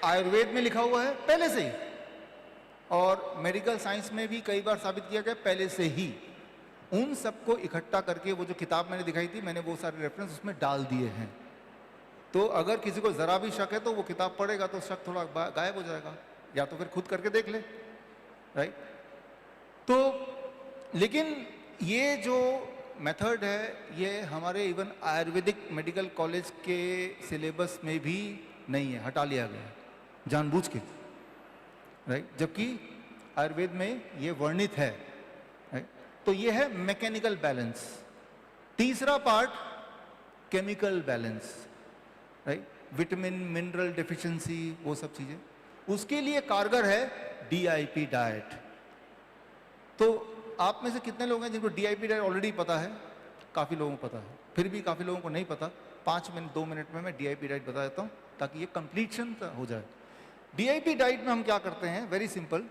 आयुर्वेद में लिखा हुआ है पहले से ही, और मेडिकल साइंस में भी कई बार साबित किया गया पहले से ही। उन सबको इकट्ठा करके वो जो किताब मैंने दिखाई थी, मैंने वो सारे रेफरेंस उसमें डाल दिए हैं। तो अगर किसी को जरा भी शक है तो वो किताब पढ़ेगा तो शक थोड़ा गायब हो जाएगा, या तो फिर खुद करके देख ले, राइट? तो लेकिन ये जो मेथड है, ये हमारे इवन आयुर्वेदिक मेडिकल कॉलेज के सिलेबस में भी नहीं है, हटा लिया गया जानबूझ के, राइट? जबकि आयुर्वेद में ये वर्णित है, राइट? तो ये है मैकेनिकल बैलेंस। तीसरा part chemical balance, right? Vitamin mineral deficiency, वो सब चीजें, उसके लिए कारगर है DIP डाइट। तो आप में से कितने लोग हैं जिनको DIP डाइट ऑलरेडी पता है? काफी लोगों को पता है, फिर भी काफी लोगों को नहीं पता। 2 मिनट में मैं DIP डाइट बता देता हूं ताकि ये कंप्लीशन हो जाए। DIP डाइट में हम क्या करते हैं? वेरी सिंपल,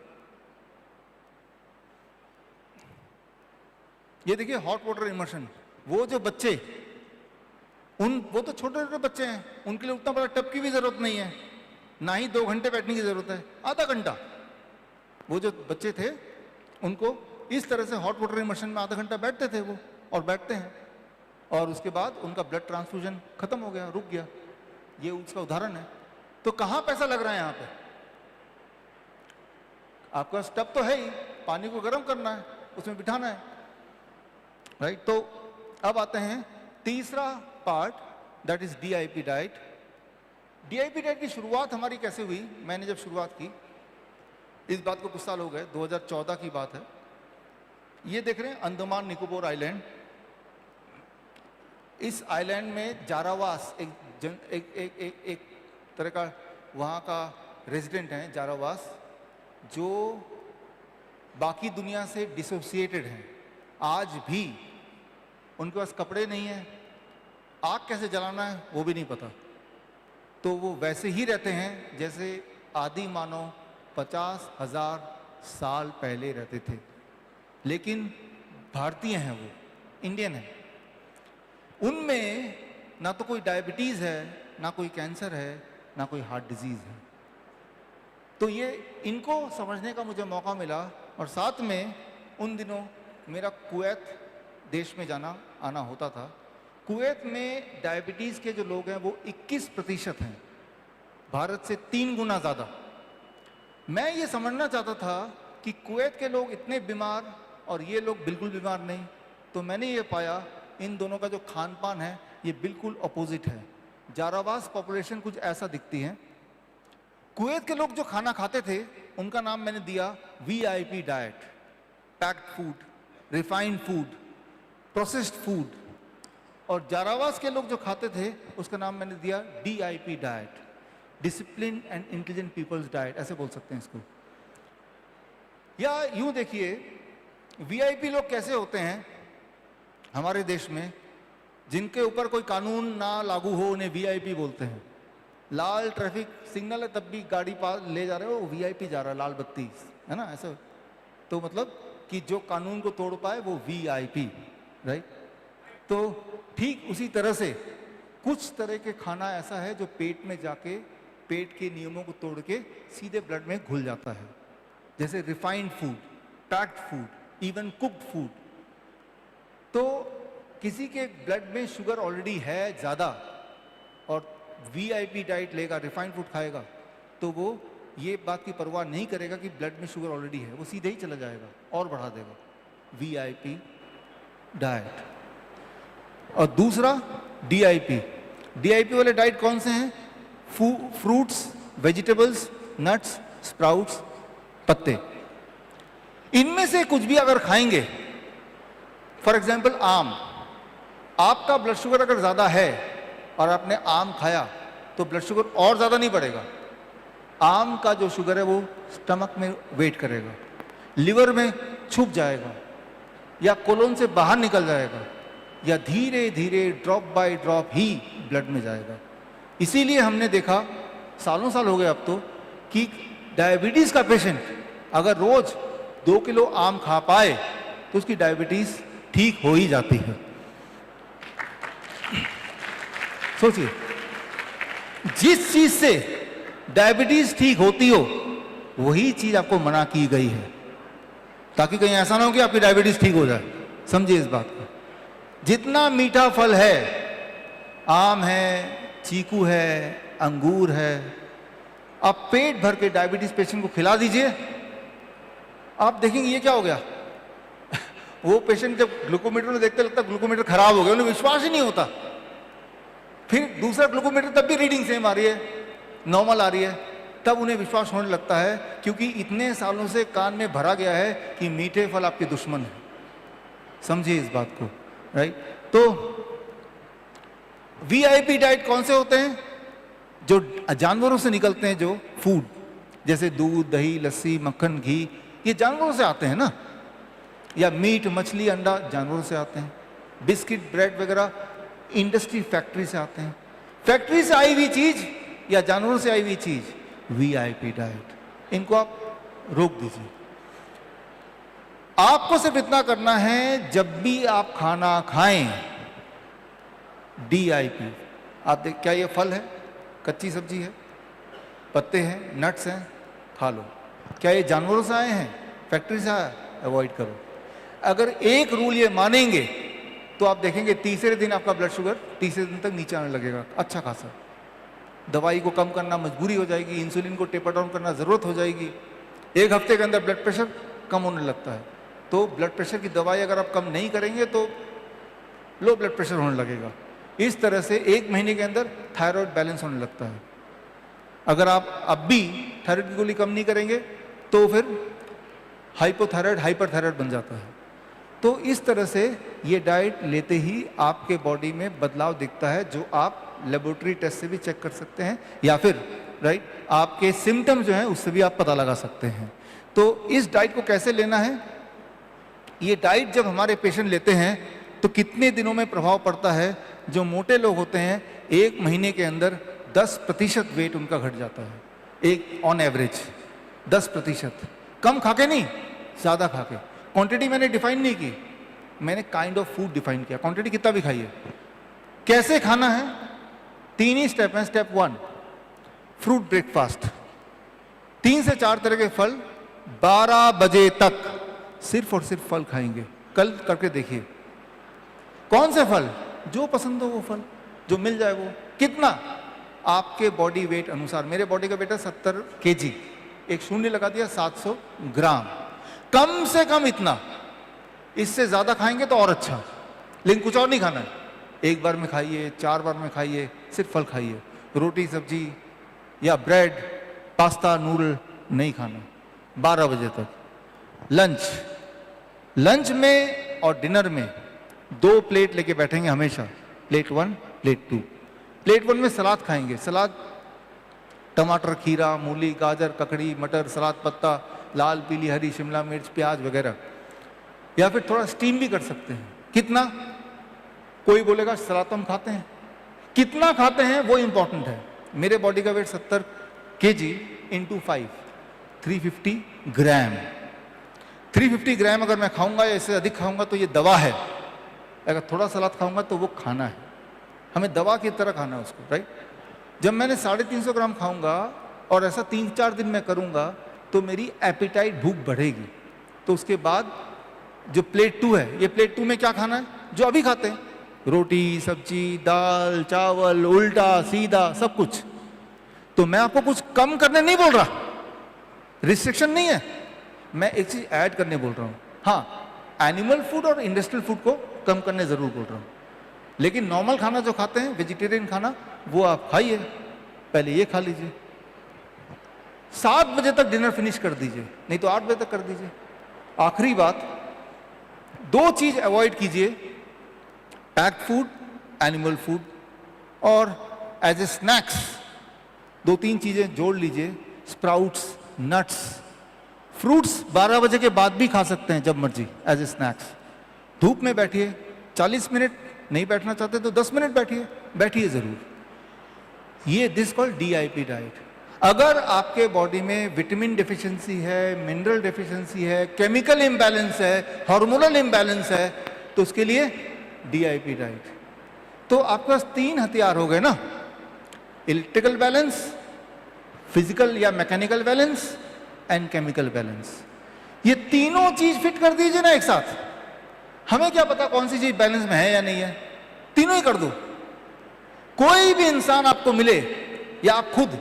ये देखिए हॉट वाटर इमर्शन। वो जो बच्चे, वो तो छोटे छोटे बच्चे हैं, उनके लिए उतना बड़ा टब की भी जरूरत नहीं है, ना ही 2 घंटे बैठने की जरूरत है, आधा घंटा। वो जो बच्चे थे उनको इस तरह से हॉट वाटर इमर्शन में आधा घंटा बैठते थे वो, और बैठते हैं, और उसके बाद उनका ब्लड ट्रांसफ्यूजन खत्म हो गया, रुक गया। ये उसका उदाहरण है। तो कहां पैसा लग रहा है यहां पे? आपका स्टब तो है ही, पानी को गर्म करना है, उसमें बिठाना है, राइट? तो अब आते हैं तीसरा part, that is DIP diet. DIP diet की शुरुआत हमारी कैसे हुई? मैंने जब शुरुआत की, इस बात को कुछ साल हो गए, 2014 की बात है। ये देख रहे हैं अंडमान निकोबार आइलैंड। इस आइलैंड में जारावास एक तरह का वहाँ का रेजिडेंट हैं, जारावास, जो बाकी दुनिया से डिसोसिएटेड हैं आज भी। उनके पास कपड़े नहीं है, आग कैसे जलाना है वो भी नहीं पता, तो वो वैसे ही रहते हैं जैसे आदि मानव 50,000 साल पहले रहते थे। लेकिन भारतीय हैं, वो इंडियन है, उनमें ना तो कोई डायबिटीज़ है, ना कोई कैंसर है, ना कोई हार्ट डिजीज़ है। तो ये इनको समझने का मुझे मौका मिला। और साथ में उन दिनों मेरा कुवैत देश में जाना आना होता था। कुवैत में डायबिटीज़ के जो लोग हैं वो 21% हैं, भारत से 3 गुना ज़्यादा। मैं ये समझना चाहता था कि कुवैत के लोग इतने बीमार और ये लोग बिल्कुल बीमार नहीं, तो मैंने ये पाया इन दोनों का जो खान पान है ये बिल्कुल अपोजिट है। जारावास पॉपुलेशन कुछ ऐसा दिखती है। कुवैत के लोग जो खाना खाते थे उनका नाम मैंने दिया VIP diet, packed food, refined food, processed food. और जारावास के लोग जो खाते थे उसका नाम मैंने दिया DIP diet, discipline and intelligent peoples diet, ऐसे बोल सकते हैं इसको। या यूं देखिए, VIP लोग कैसे होते हैं हमारे देश में, जिनके ऊपर कोई कानून ना लागू हो उन्हें VIP बोलते हैं। लाल ट्रैफिक सिग्नल है तब भी गाड़ी पास ले जा रहे हो, VIP जा रहा है, लाल बत्ती है ना, ऐसा। तो मतलब कि जो कानून को तोड़ पाए वो VIP, राइट। तो ठीक उसी तरह से कुछ तरह के खाना ऐसा है जो पेट में जाके पेट के नियमों को तोड़ के सीधे ब्लड में घुल जाता है, जैसे refined food, packed food, even cooked food. तो किसी के ब्लड में शुगर ऑलरेडी है ज़्यादा और VIP डाइट लेगा, रिफाइंड फूड खाएगा, तो वो ये बात की परवाह नहीं करेगा कि ब्लड में शुगर ऑलरेडी है, वो सीधे ही चला जाएगा और बढ़ा देगा, VIP डाइट। और दूसरा DIP वाले डाइट कौन से हैं? फ्रूट्स, वेजिटेबल्स, नट्स, स्प्राउट्स, पत्ते। इनमें से कुछ भी अगर खाएंगे, फॉर एग्जाम्पल आम, आपका ब्लड शुगर अगर ज़्यादा है और आपने आम खाया तो ब्लड शुगर और ज़्यादा नहीं बढ़ेगा। आम का जो शुगर है वो स्टमक में वेट करेगा, लिवर में छुप जाएगा या कोलोन से बाहर निकल जाएगा, या धीरे धीरे drop by drop he blood में जाएगा। इसीलिए हमने देखा सालों साल हो गए अब तो कि डायबिटीज़ का पेशेंट अगर रोज 2 किलो आम खा पाए तो उसकी डायबिटीज़ ठीक हो ही जाती है। सोचिए, जिस चीज से डायबिटीज ठीक होती हो वही चीज आपको मना की गई है, ताकि कहीं ऐसा ना हो कि आपकी डायबिटीज ठीक हो जाए। समझिए इस बात को। जितना मीठा फल है, आम है, चीकू है, अंगूर है, आप पेट भर के डायबिटीज पेशेंट को खिला दीजिए, आप देखेंगे ये क्या हो गया। वो पेशेंट जब ग्लूकोमीटर में देखते लगता ग्लूकोमीटर खराब हो गया, उन्हें विश्वास ही नहीं होता। फिर दूसरा ग्लूकोमीटर तब भी रीडिंग सेम आ रही है, नॉर्मल आ रही है, तब उन्हें विश्वास होने लगता है, क्योंकि इतने सालों से कान में भरा गया है कि मीठे फल आपके दुश्मन है। समझिए इस बात को, राइट। तो VIP डाइट कौन से होते हैं? जो जानवरों से निकलते हैं, जो फूड, जैसे दूध, दही, लस्सी, मक्खन, घी, ये जानवरों से आते हैं ना, या मीट, मछली, अंडा जानवरों से आते हैं। बिस्किट, ब्रेड वगैरह इंडस्ट्री, फैक्ट्री से आते हैं। फैक्ट्री से आई हुई चीज या जानवरों से आई हुई चीज VIP डाइट, इनको आप रोक दीजिए। आपको सिर्फ इतना करना है, जब भी आप खाना खाएं DIP। आप देख, क्या ये फल है, कच्ची सब्जी है, पत्ते हैं, नट्स हैं, खा लो। क्या ये जानवरों से आए हैं, फैक्ट्री से आया, अवॉइड करो। अगर एक रूल ये मानेंगे तो आप देखेंगे तीसरे दिन आपका ब्लड शुगर तीसरे दिन तक नीचे आने लगेगा, अच्छा खासा। दवाई को कम करना मजबूरी हो जाएगी, इंसुलिन को टेपर डाउन करना ज़रूरत हो जाएगी। 1 हफ्ते के अंदर ब्लड प्रेशर कम होने लगता है, तो ब्लड प्रेशर की दवाई अगर आप कम नहीं करेंगे तो लो ब्लड प्रेशर होने लगेगा। इस तरह से 1 महीने के अंदर थायराइड बैलेंस होने लगता है। अगर आप अब भी थायराइड की गोली कम नहीं करेंगे तो फिर हाइपोथायराइड, हाइपरथायराइड बन जाता है। तो इस तरह से ये डाइट लेते ही आपके बॉडी में बदलाव दिखता है, जो आप लेबोरेटरी टेस्ट से भी चेक कर सकते हैं, या फिर राइट आपके सिम्टम्स जो हैं उससे भी आप पता लगा सकते हैं। तो इस डाइट को कैसे लेना है? ये डाइट जब हमारे पेशेंट लेते हैं तो कितने दिनों में प्रभाव पड़ता है? जो मोटे लोग होते हैं 1 महीने के अंदर 10% वेट उनका घट जाता है, एक ऑन एवरेज 10%। कम खाके नहीं, ज़्यादा खाके। क्वांटिटी मैंने डिफाइन नहीं की, मैंने काइंड ऑफ फूड डिफाइन किया। क्वांटिटी कितना भी खाइए। कैसे खाना है? 3 ही स्टेप हैं। स्टेप 1, फ्रूट ब्रेकफास्ट, 3 से 4 तरह के फल 12 बजे तक सिर्फ और सिर्फ फल खाएंगे। कल करके देखिए। कौन से फल? जो पसंद हो वो फल, जो मिल जाए वो। कितना? आपके बॉडी वेट अनुसार। मेरे बॉडी का वेट है 70 kg, एक शून्य लगा दिया, 700 ग्राम। कम से कम इतना, इससे ज्यादा खाएंगे तो और अच्छा, लेकिन कुछ और नहीं खाना है। एक बार में खाइए, 4 बार में खाइए, सिर्फ फल खाइए। रोटी सब्जी या ब्रेड, पास्ता, नूडल नहीं खाना। 12 बजे तक। लंच में और डिनर में 2 प्लेट लेके बैठेंगे हमेशा। Plate 1, plate 2। प्लेट 1 में सलाद खाएंगे। सलाद टमाटर, खीरा, मूली, गाजर, ककड़ी, मटर, सलाद पत्ता, लाल, पीली, हरी, शिमला मिर्च, प्याज वगैरह। या फिर थोड़ा स्टीम भी कर सकते हैं। कितना? कोई बोलेगा सलाद तो हम खाते हैं, कितना खाते हैं वो इंपॉर्टेंट है। मेरे बॉडी का वेट 70 kg इंटू 5, 350 ग्राम। 350 ग्राम अगर मैं खाऊंगा या इससे अधिक खाऊंगा तो ये दवा है। अगर थोड़ा सलाद खाऊंगा तो वो खाना है। हमें दवा की तरह खाना है उसको, राइट? जब मैंने 350 ग्राम खाऊंगा और ऐसा 3-4 दिन में करूंगा तो मेरी एपिटाइट, भूख बढ़ेगी। तो उसके बाद जो प्लेट 2 है, ये प्लेट 2 में क्या खाना है? जो अभी खाते हैं, रोटी सब्जी, दाल चावल, उल्टा सीधा सब कुछ। तो मैं आपको कुछ कम करने नहीं बोल रहा, रिस्ट्रिक्शन नहीं है, मैं एक चीज ऐड करने बोल रहा हूं। हाँ, एनिमल फूड और इंडस्ट्रियल फूड को कम करने जरूर बोल रहा हूं, लेकिन नॉर्मल खाना जो खाते हैं, वेजिटेरियन खाना, वो आप खाइए। पहले ये खा लीजिए। 7 बजे तक डिनर फिनिश कर दीजिए, नहीं तो 8 बजे तक कर दीजिए। आखिरी बात, 2 चीज अवॉइड कीजिए, पैक्ड फूड, एनिमल फूड, और एज ए स्नैक्स 2-3 चीजें जोड़ लीजिए। स्प्राउट्स, नट्स, फ्रूट्स 12 बजे के बाद भी खा सकते हैं, जब मर्जी, एज ए स्नैक्स। धूप में बैठिए 40 मिनट, नहीं बैठना चाहते तो 10 मिनट बैठिए, बैठिए जरूर। ये दिस कॉल्ड DIP डाइट। अगर आपके बॉडी में विटामिन डेफिशिएंसी है, मिनरल डेफिशिएंसी है, केमिकल इम्बैलेंस है, हार्मोनल इम्बैलेंस है, तो उसके लिए DIP डाइट। तो आपके पास 3 हथियार हो गए ना, इलेक्ट्रिकल बैलेंस, फिजिकल या mechanical balance and chemical balance. ये तीनों चीज फिट कर दीजिए ना एक साथ। हमें क्या पता कौन सी चीज बैलेंस में है या नहीं है, तीनों ही कर दो। कोई भी इंसान आपको मिले या आप खुद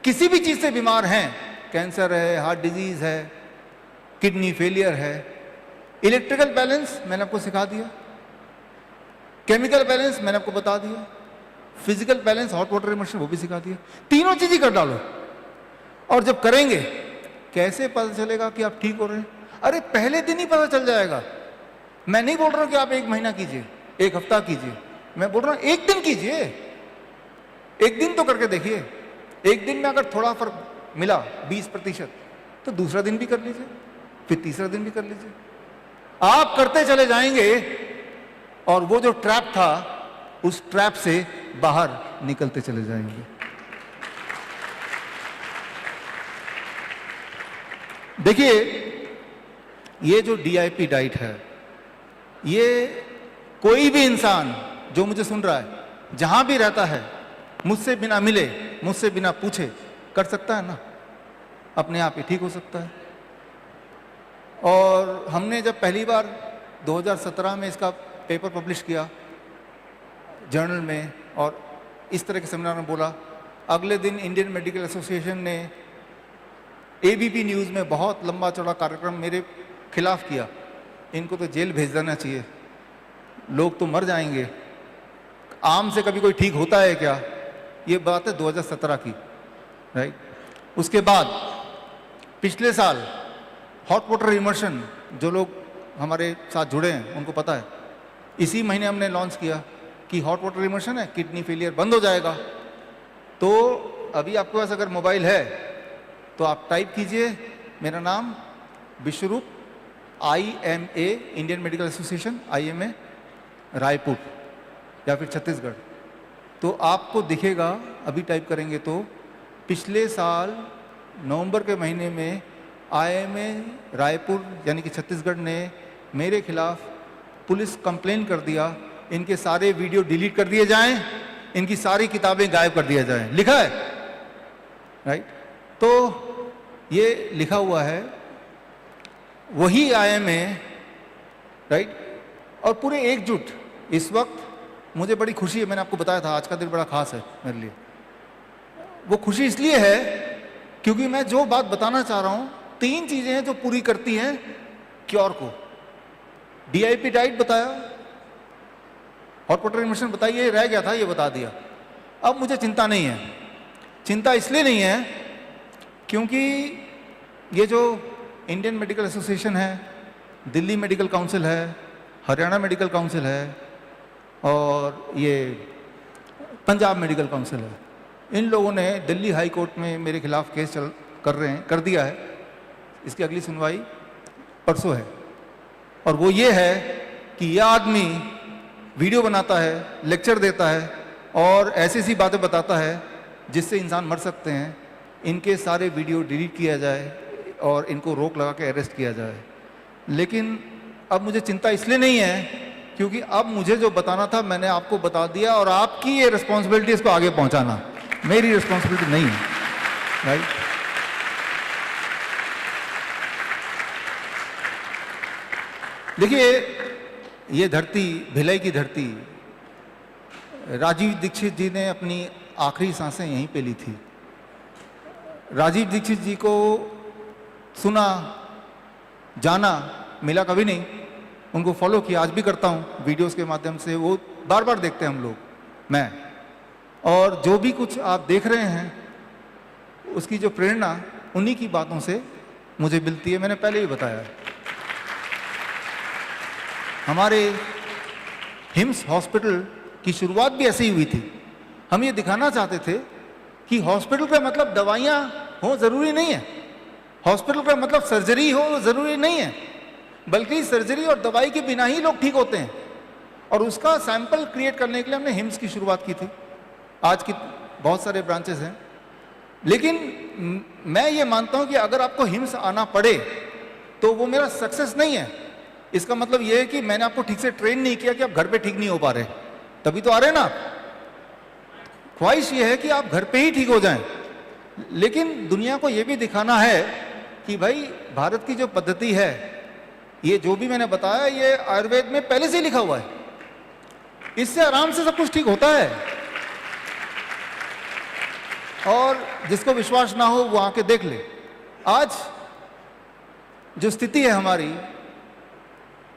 किसी भी चीज से बीमार हैं, कैंसर है, हार्ट डिजीज है, किडनी फेलियर है, इलेक्ट्रिकल बैलेंस मैंने आपको सिखा दिया, केमिकल बैलेंस मैंने आपको बता दिया, physical balance, hot water immersion, वो भी सिखा दिया। तीनों चीज ही कर डालो। और जब करेंगे, कैसे पता चलेगा कि आप ठीक हो रहे हैं? अरे पहले दिन ही पता चल जाएगा। मैं नहीं बोल रहा हूं कि आप 1 महीना कीजिए, 1 हफ्ता कीजिए, मैं बोल रहा हूं 1 दिन कीजिए। 1 दिन तो करके देखिए। 1 दिन में अगर थोड़ा फर्क मिला 20%, तो दूसरा दिन भी कर लीजिए, फिर तीसरा दिन भी कर लीजिए। आप करते चले जाएंगे और वो जो ट्रैप था, उस ट्रैप से बाहर निकलते चले जाएंगे। देखिए, ये जो DIP डाइट है, ये कोई भी इंसान जो मुझे सुन रहा है, जहां भी रहता है, मुझसे बिना मिले, मुझसे बिना पूछे कर सकता है ना, अपने आप ही ठीक हो सकता है। और हमने जब पहली बार 2017 में इसका पेपर पब्लिश किया जर्नल में, और इस तरह के सेमिनार में बोला, अगले दिन इंडियन मेडिकल एसोसिएशन ने ABP न्यूज़ में बहुत लंबा चौड़ा कार्यक्रम मेरे खिलाफ किया। इनको तो जेल भेज देना चाहिए, लोग तो मर जाएंगे, आम से कभी कोई ठीक होता है क्या? ये बात है 2017 की, राइट? उसके बाद पिछले साल हॉट वाटर इमर्शन, जो लोग हमारे साथ जुड़े हैं उनको पता है, इसी महीने हमने लॉन्च किया कि हॉट वाटर इमर्शन है, किडनी फेलियर बंद हो जाएगा। तो अभी आपके पास अगर मोबाइल है तो आप टाइप कीजिए मेरा नाम, विश्वरूप, IMA, Indian medical association, IMA, Raipur या फिर छत्तीसगढ़, तो आपको दिखेगा, अभी टाइप करेंगे तो पिछले साल नवंबर के महीने में आईएमए रायपुर यानी कि छत्तीसगढ़ ने मेरे खिलाफ पुलिस कंप्लेन कर दिया, इनके सारे वीडियो डिलीट कर दिए जाएं, इनकी सारी किताबें गायब कर दिया जाएं, लिखा है, राइट। तो ये लिखा हुआ है वही आईएमए, राइट। और पूरे एकजुट इस वक्त मुझे बड़ी खुशी है, मैंने आपको बताया था आज का दिन बड़ा खास है मेरे लिए। वो खुशी इसलिए है क्योंकि मैं जो बात बताना चाह रहा हूं, 3 चीजें हैं जो पूरी करती हैं क्योर को। डीआईपी डाइट बताया, हॉट वाटर इमर्शन बताई, ये रह गया था, ये बता दिया। अब मुझे चिंता नहीं है। चिंता इसलिए नहीं है क्योंकि ये जो इंडियन मेडिकल एसोसिएशन है, दिल्ली मेडिकल काउंसिल है, हरियाणा मेडिकल काउंसिल है और ये पंजाब मेडिकल काउंसिल है, इन लोगों ने दिल्ली हाई कोर्ट में मेरे खिलाफ केस कर दिया है। इसकी अगली सुनवाई परसों है। और वो ये है कि यह आदमी वीडियो बनाता है, लेक्चर देता है और ऐसी ऐसी बातें बताता है जिससे इंसान मर सकते हैं। इनके सारे वीडियो डिलीट किया जाए और इनको रोक लगा के अरेस्ट किया जाए। लेकिन अब मुझे चिंता इसलिए नहीं है क्योंकि अब मुझे जो बताना था मैंने आपको बता दिया, और आपकी ये रिस्पॉन्सिबिलिटी इसको आगे पहुंचाना, मेरी रिस्पॉन्सिबिलिटी नहीं है, राइट। देखिए, ये धरती, भिलाई की धरती, राजीव दीक्षित जी ने अपनी आखिरी सांसें यहीं पे ली थी। राजीव दीक्षित जी को सुना, जाना, मिला कभी नहीं, उनको फॉलो किया, आज भी करता हूँ वीडियोस के माध्यम से, वो बार बार देखते हैं हम लोग, मैं। और जो भी कुछ आप देख रहे हैं उसकी जो प्रेरणा उन्हीं की बातों से मुझे मिलती है। मैंने पहले ही बताया, हमारे हिम्स हॉस्पिटल की शुरुआत भी ऐसे ही हुई थी। हम ये दिखाना चाहते थे कि हॉस्पिटल का मतलब दवाइयाँ हो ज़रूरी नहीं है, हॉस्पिटल का मतलब सर्जरी हो ज़रूरी नहीं है, बल्कि सर्जरी और दवाई के बिना ही लोग ठीक होते हैं। और उसका सैंपल क्रिएट करने के लिए हमने हिम्स की शुरुआत की थी। आज की बहुत सारे ब्रांचेस हैं, लेकिन मैं ये मानता हूँ कि अगर आपको हिम्स आना पड़े तो वो मेरा सक्सेस नहीं है। इसका मतलब ये है कि मैंने आपको ठीक से ट्रेन नहीं किया कि आप घर पे ठीक नहीं हो पा रहे, तभी तो आ रहे ना। ख्वाहिश ये है कि आप घर पे ही ठीक हो जाएं, लेकिन दुनिया को ये भी दिखाना है कि भाई भारत की जो पद्धति है, ये जो भी मैंने बताया, ये आयुर्वेद में पहले से ही लिखा हुआ है, इससे आराम से सब कुछ ठीक होता है। और जिसको विश्वास ना हो वो आके देख ले। आज जो स्थिति है हमारी,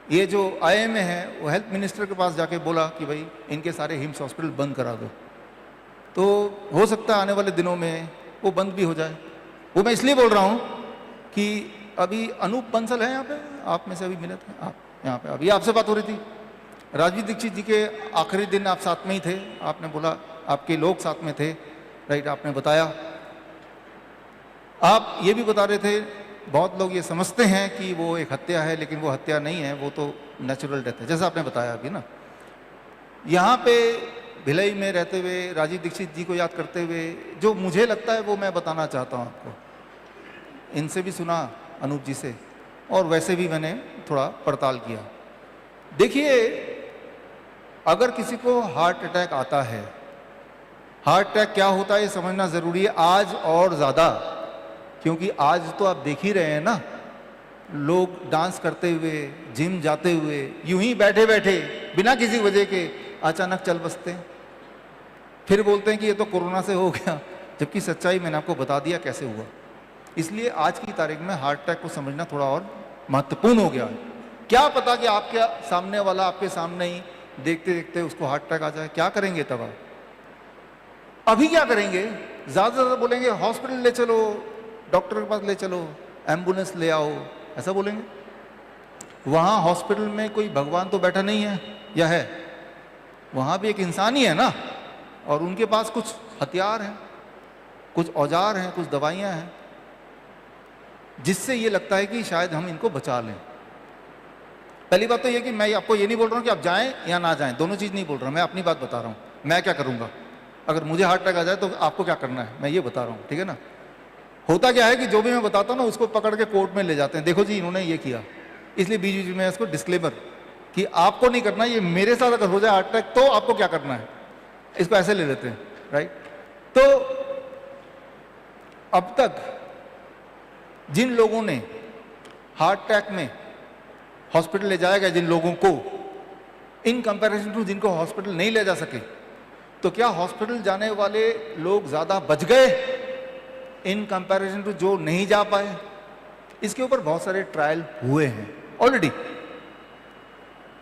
ये जो आईएमए है वो हेल्थ मिनिस्टर के पास जाके बोला कि भाई इनके सारे हिम्स हॉस्पिटल बंद करा दो, तो हो सकता है आने वाले दिनों में वो बंद भी हो जाए। वो मैं इसलिए बोल रहा हूँ कि अभी अनूप बंसल है यहाँ पे, आप में से अभी मिले थे आप यहाँ पे, अभी आपसे बात हो रही थी। राजीव दीक्षित जी के आखिरी दिन आप साथ में ही थे, आपने बोला आपके लोग साथ में थे, राइट, आपने बताया। आप ये भी बता रहे थे, बहुत लोग ये समझते हैं कि वो एक हत्या है, लेकिन वो हत्या नहीं है, वो तो नेचुरल डेथ है, जैसा आपने बताया अभी ना। यहाँ पे भिलाई में रहते हुए राजीव दीक्षित जी को याद करते हुए जो मुझे लगता है वो मैं बताना चाहता हूँ आपको। इनसे भी सुना, अनूप जी से, और वैसे भी मैंने थोड़ा पड़ताल किया। देखिए, अगर किसी को हार्ट अटैक आता है, हार्ट अटैक क्या होता है ये समझना ज़रूरी है आज और ज़्यादा, क्योंकि आज तो आप देख ही रहे हैं ना, लोग डांस करते हुए, जिम जाते हुए, यूं ही बैठे बैठे बिना किसी वजह के अचानक चल बसते हैं, फिर बोलते हैं कि ये तो कोरोना से हो गया, जबकि सच्चाई मैंने आपको बता दिया कैसे हुआ। इसलिए आज की तारीख में हार्ट अटैक को समझना थोड़ा और महत्वपूर्ण हो गया है। क्या पता कि आपके सामने वाला आपके सामने ही देखते देखते उसको हार्ट अटैक आ जाए, क्या करेंगे तब आप? अभी क्या करेंगे? ज़्यादा से ज़्यादा बोलेंगे हॉस्पिटल ले चलो, डॉक्टर के पास ले चलो, एम्बुलेंस ले आओ, ऐसा बोलेंगे। वहाँ हॉस्पिटल में कोई भगवान तो बैठा नहीं है, या है? वहाँ भी एक इंसान ही है ना, और उनके पास कुछ हथियार हैं, कुछ औजार हैं, कुछ दवाइयाँ हैं, जिससे ये लगता है कि शायद हम इनको बचा लें। पहली बात तो ये कि मैं आपको ये नहीं बोल रहा हूँ कि आप जाएं या ना जाएं, दोनों चीज़ नहीं बोल रहा हूँ, मैं अपनी बात बता रहा हूँ। मैं क्या करूँगा अगर मुझे हार्ट अटैक आ जाए तो आपको क्या करना है, मैं ये बता रहा हूँ, ठीक है ना। होता क्या है कि जो भी मैं बताता हूँ ना उसको पकड़ के कोर्ट में ले जाते हैं, देखो जी इन्होंने ये किया। इसलिए बीच बीच में इसको डिस्क्लेमर कि आपको नहीं करना, ये मेरे साथ अगर हो जाए हार्ट अटैक तो आपको क्या करना है, इसको ऐसे ले लेते हैं, राइट। तो अब तक जिन लोगों ने हार्ट अटैक में हॉस्पिटल ले जाया गया, जिन लोगों को, इन कंपैरिजन टू जिनको हॉस्पिटल नहीं ले जा सके, तो क्या हॉस्पिटल जाने वाले लोग ज्यादा बच गए इन कंपैरिजन टू जो नहीं जा पाए? इसके ऊपर बहुत सारे ट्रायल हुए हैं ऑलरेडी।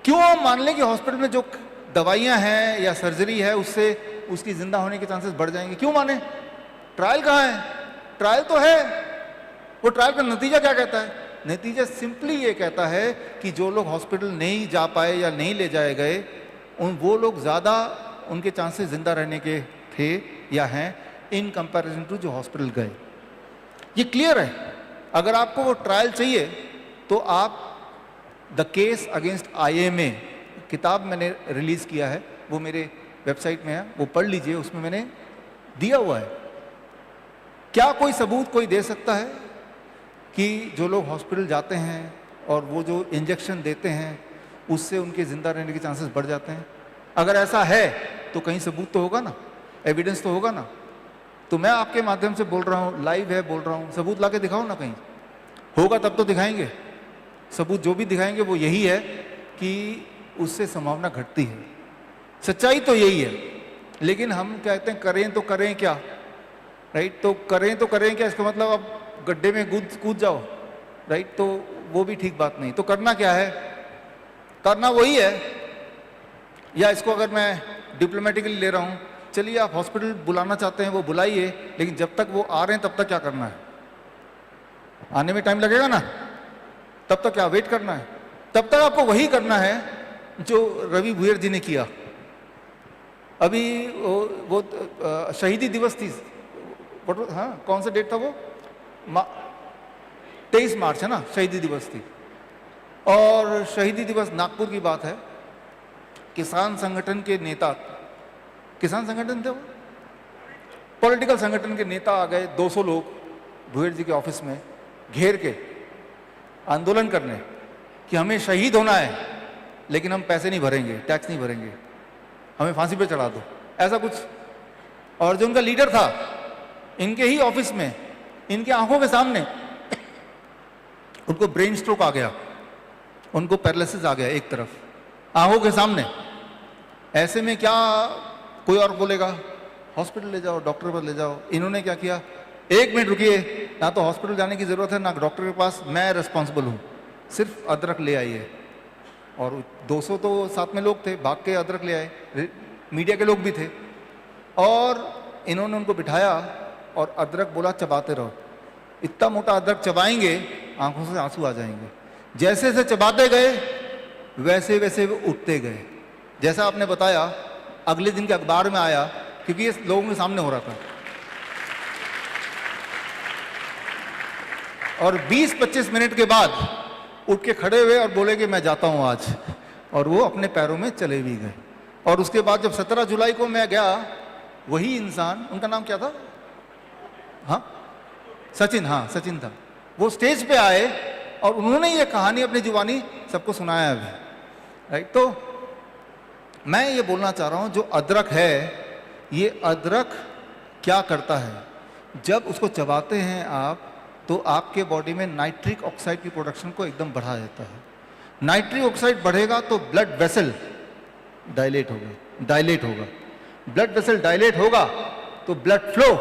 क्यों हम मान लें कि हॉस्पिटल में जो दवाइयां हैं या सर्जरी है उससे उसकी जिंदा होने के चांसेस बढ़ जाएंगे? क्यों माने? ट्रायल कहाँ है? ट्रायल तो है। वो ट्रायल का नतीजा क्या कहता है? नतीजा सिंपली ये कहता है कि जो लोग हॉस्पिटल नहीं जा पाए या नहीं ले जाए गए, वो लोग ज़्यादा उनके चांसेस जिंदा रहने के थे या हैं इन कंपैरिजन टू जो हॉस्पिटल गए। ये क्लियर है। अगर आपको वो ट्रायल चाहिए तो आप द केस अगेंस्ट IMA किताब मैंने रिलीज किया है, वो मेरे वेबसाइट में है, वो पढ़ लीजिए, उसमें मैंने दिया हुआ है। क्या कोई सबूत कोई दे सकता है कि जो लोग हॉस्पिटल जाते हैं और वो जो इंजेक्शन देते हैं उससे उनके जिंदा रहने के चांसेस बढ़ जाते हैं? अगर ऐसा है तो कहीं सबूत तो होगा ना, एविडेंस तो होगा ना। तो मैं आपके माध्यम से बोल रहा हूँ, लाइव है बोल रहा हूँ, सबूत ला के दिखाओ ना, कहीं होगा तब तो दिखाएंगे। सबूत जो भी दिखाएंगे वो यही है कि उससे संभावना घटती है। सच्चाई तो यही है, लेकिन हम कहते हैं करें तो करें क्या, राइट। तो करें तो करें क्या, इसका मतलब अब गड्ढे में कूद जाओ, राइट। तो वो भी ठीक बात नहीं। तो करना क्या है? करना वही है, या इसको अगर मैं डिप्लोमेटिकली ले रहा हूँ, चलिए आप हॉस्पिटल बुलाना चाहते हैं वो बुलाइए, लेकिन जब तक वो आ रहे हैं तब तक क्या करना है? आने में टाइम लगेगा ना, तब तक क्या वेट करना है? तब तक आपको वही करना है जो रवि भुइयर जी ने किया। अभी वो शहीदी दिवस थी, हाँ कौन सा डेट था वो? 23 मार्च है ना, शहीदी दिवस थी। और शहीदी दिवस नागपुर की बात है, किसान संगठन के नेता, किसान संगठन थे वो, पॉलिटिकल संगठन के नेता आ गए, 200 लोग भुइयर जी के ऑफिस में घेर के आंदोलन करने कि हमें शहीद होना है लेकिन हम पैसे नहीं भरेंगे, टैक्स नहीं भरेंगे, हमें फांसी पे चढ़ा दो, ऐसा कुछ। और जो उनका लीडर था, इनके ही ऑफिस में, इनके आंखों के सामने उनको ब्रेन स्ट्रोक आ गया, उनको पैरालिसिस आ गया एक तरफ, आंखों के सामने। ऐसे में क्या कोई और बोलेगा? हॉस्पिटल ले जाओ, डॉक्टर पर ले जाओ। इन्होंने क्या किया? 1 मिनट रुकिए, ना तो हॉस्पिटल जाने की जरूरत है ना डॉक्टर के पास, मैं रिस्पॉन्सिबल हूँ, सिर्फ अदरक ले आइए। और 200 तो साथ में लोग थे, भाग के अदरक ले आए, मीडिया के लोग भी थे। और इन्होंने उनको बिठाया और अदरक बोला चबाते रहो। इतना मोटा अदरक चबाएंगे आंखों से आंसू आ जाएंगे। जैसे जैसे चबाते गए वैसे वैसे वो उठते गए। जैसा आपने बताया, अगले दिन के अखबार में आया, क्योंकि ये लोगों के सामने हो रहा था। और 20-25 मिनट के बाद उठ के खड़े हुए और बोले कि मैं जाता हूं आज, और वो अपने पैरों में चले भी गए। और उसके बाद जब 17 जुलाई को मैं गया, वही इंसान, उनका नाम क्या था? हाँ सचिन, हाँ सचिन था, वो स्टेज पे आए और उन्होंने ये कहानी अपनी जुबानी सबको सुनाया अभी, राइट। तो मैं ये बोलना चाह रहा हूं, जो अदरक है, ये अदरक क्या करता है? जब उसको चबाते हैं आप, तो आपके बॉडी में नाइट्रिक ऑक्साइड की प्रोडक्शन को एकदम बढ़ा देता है। नाइट्रिक ऑक्साइड बढ़ेगा तो ब्लड वेसल डायलेट होगा, ब्लड वेसल डायलेट होगा तो ब्लड फ्लो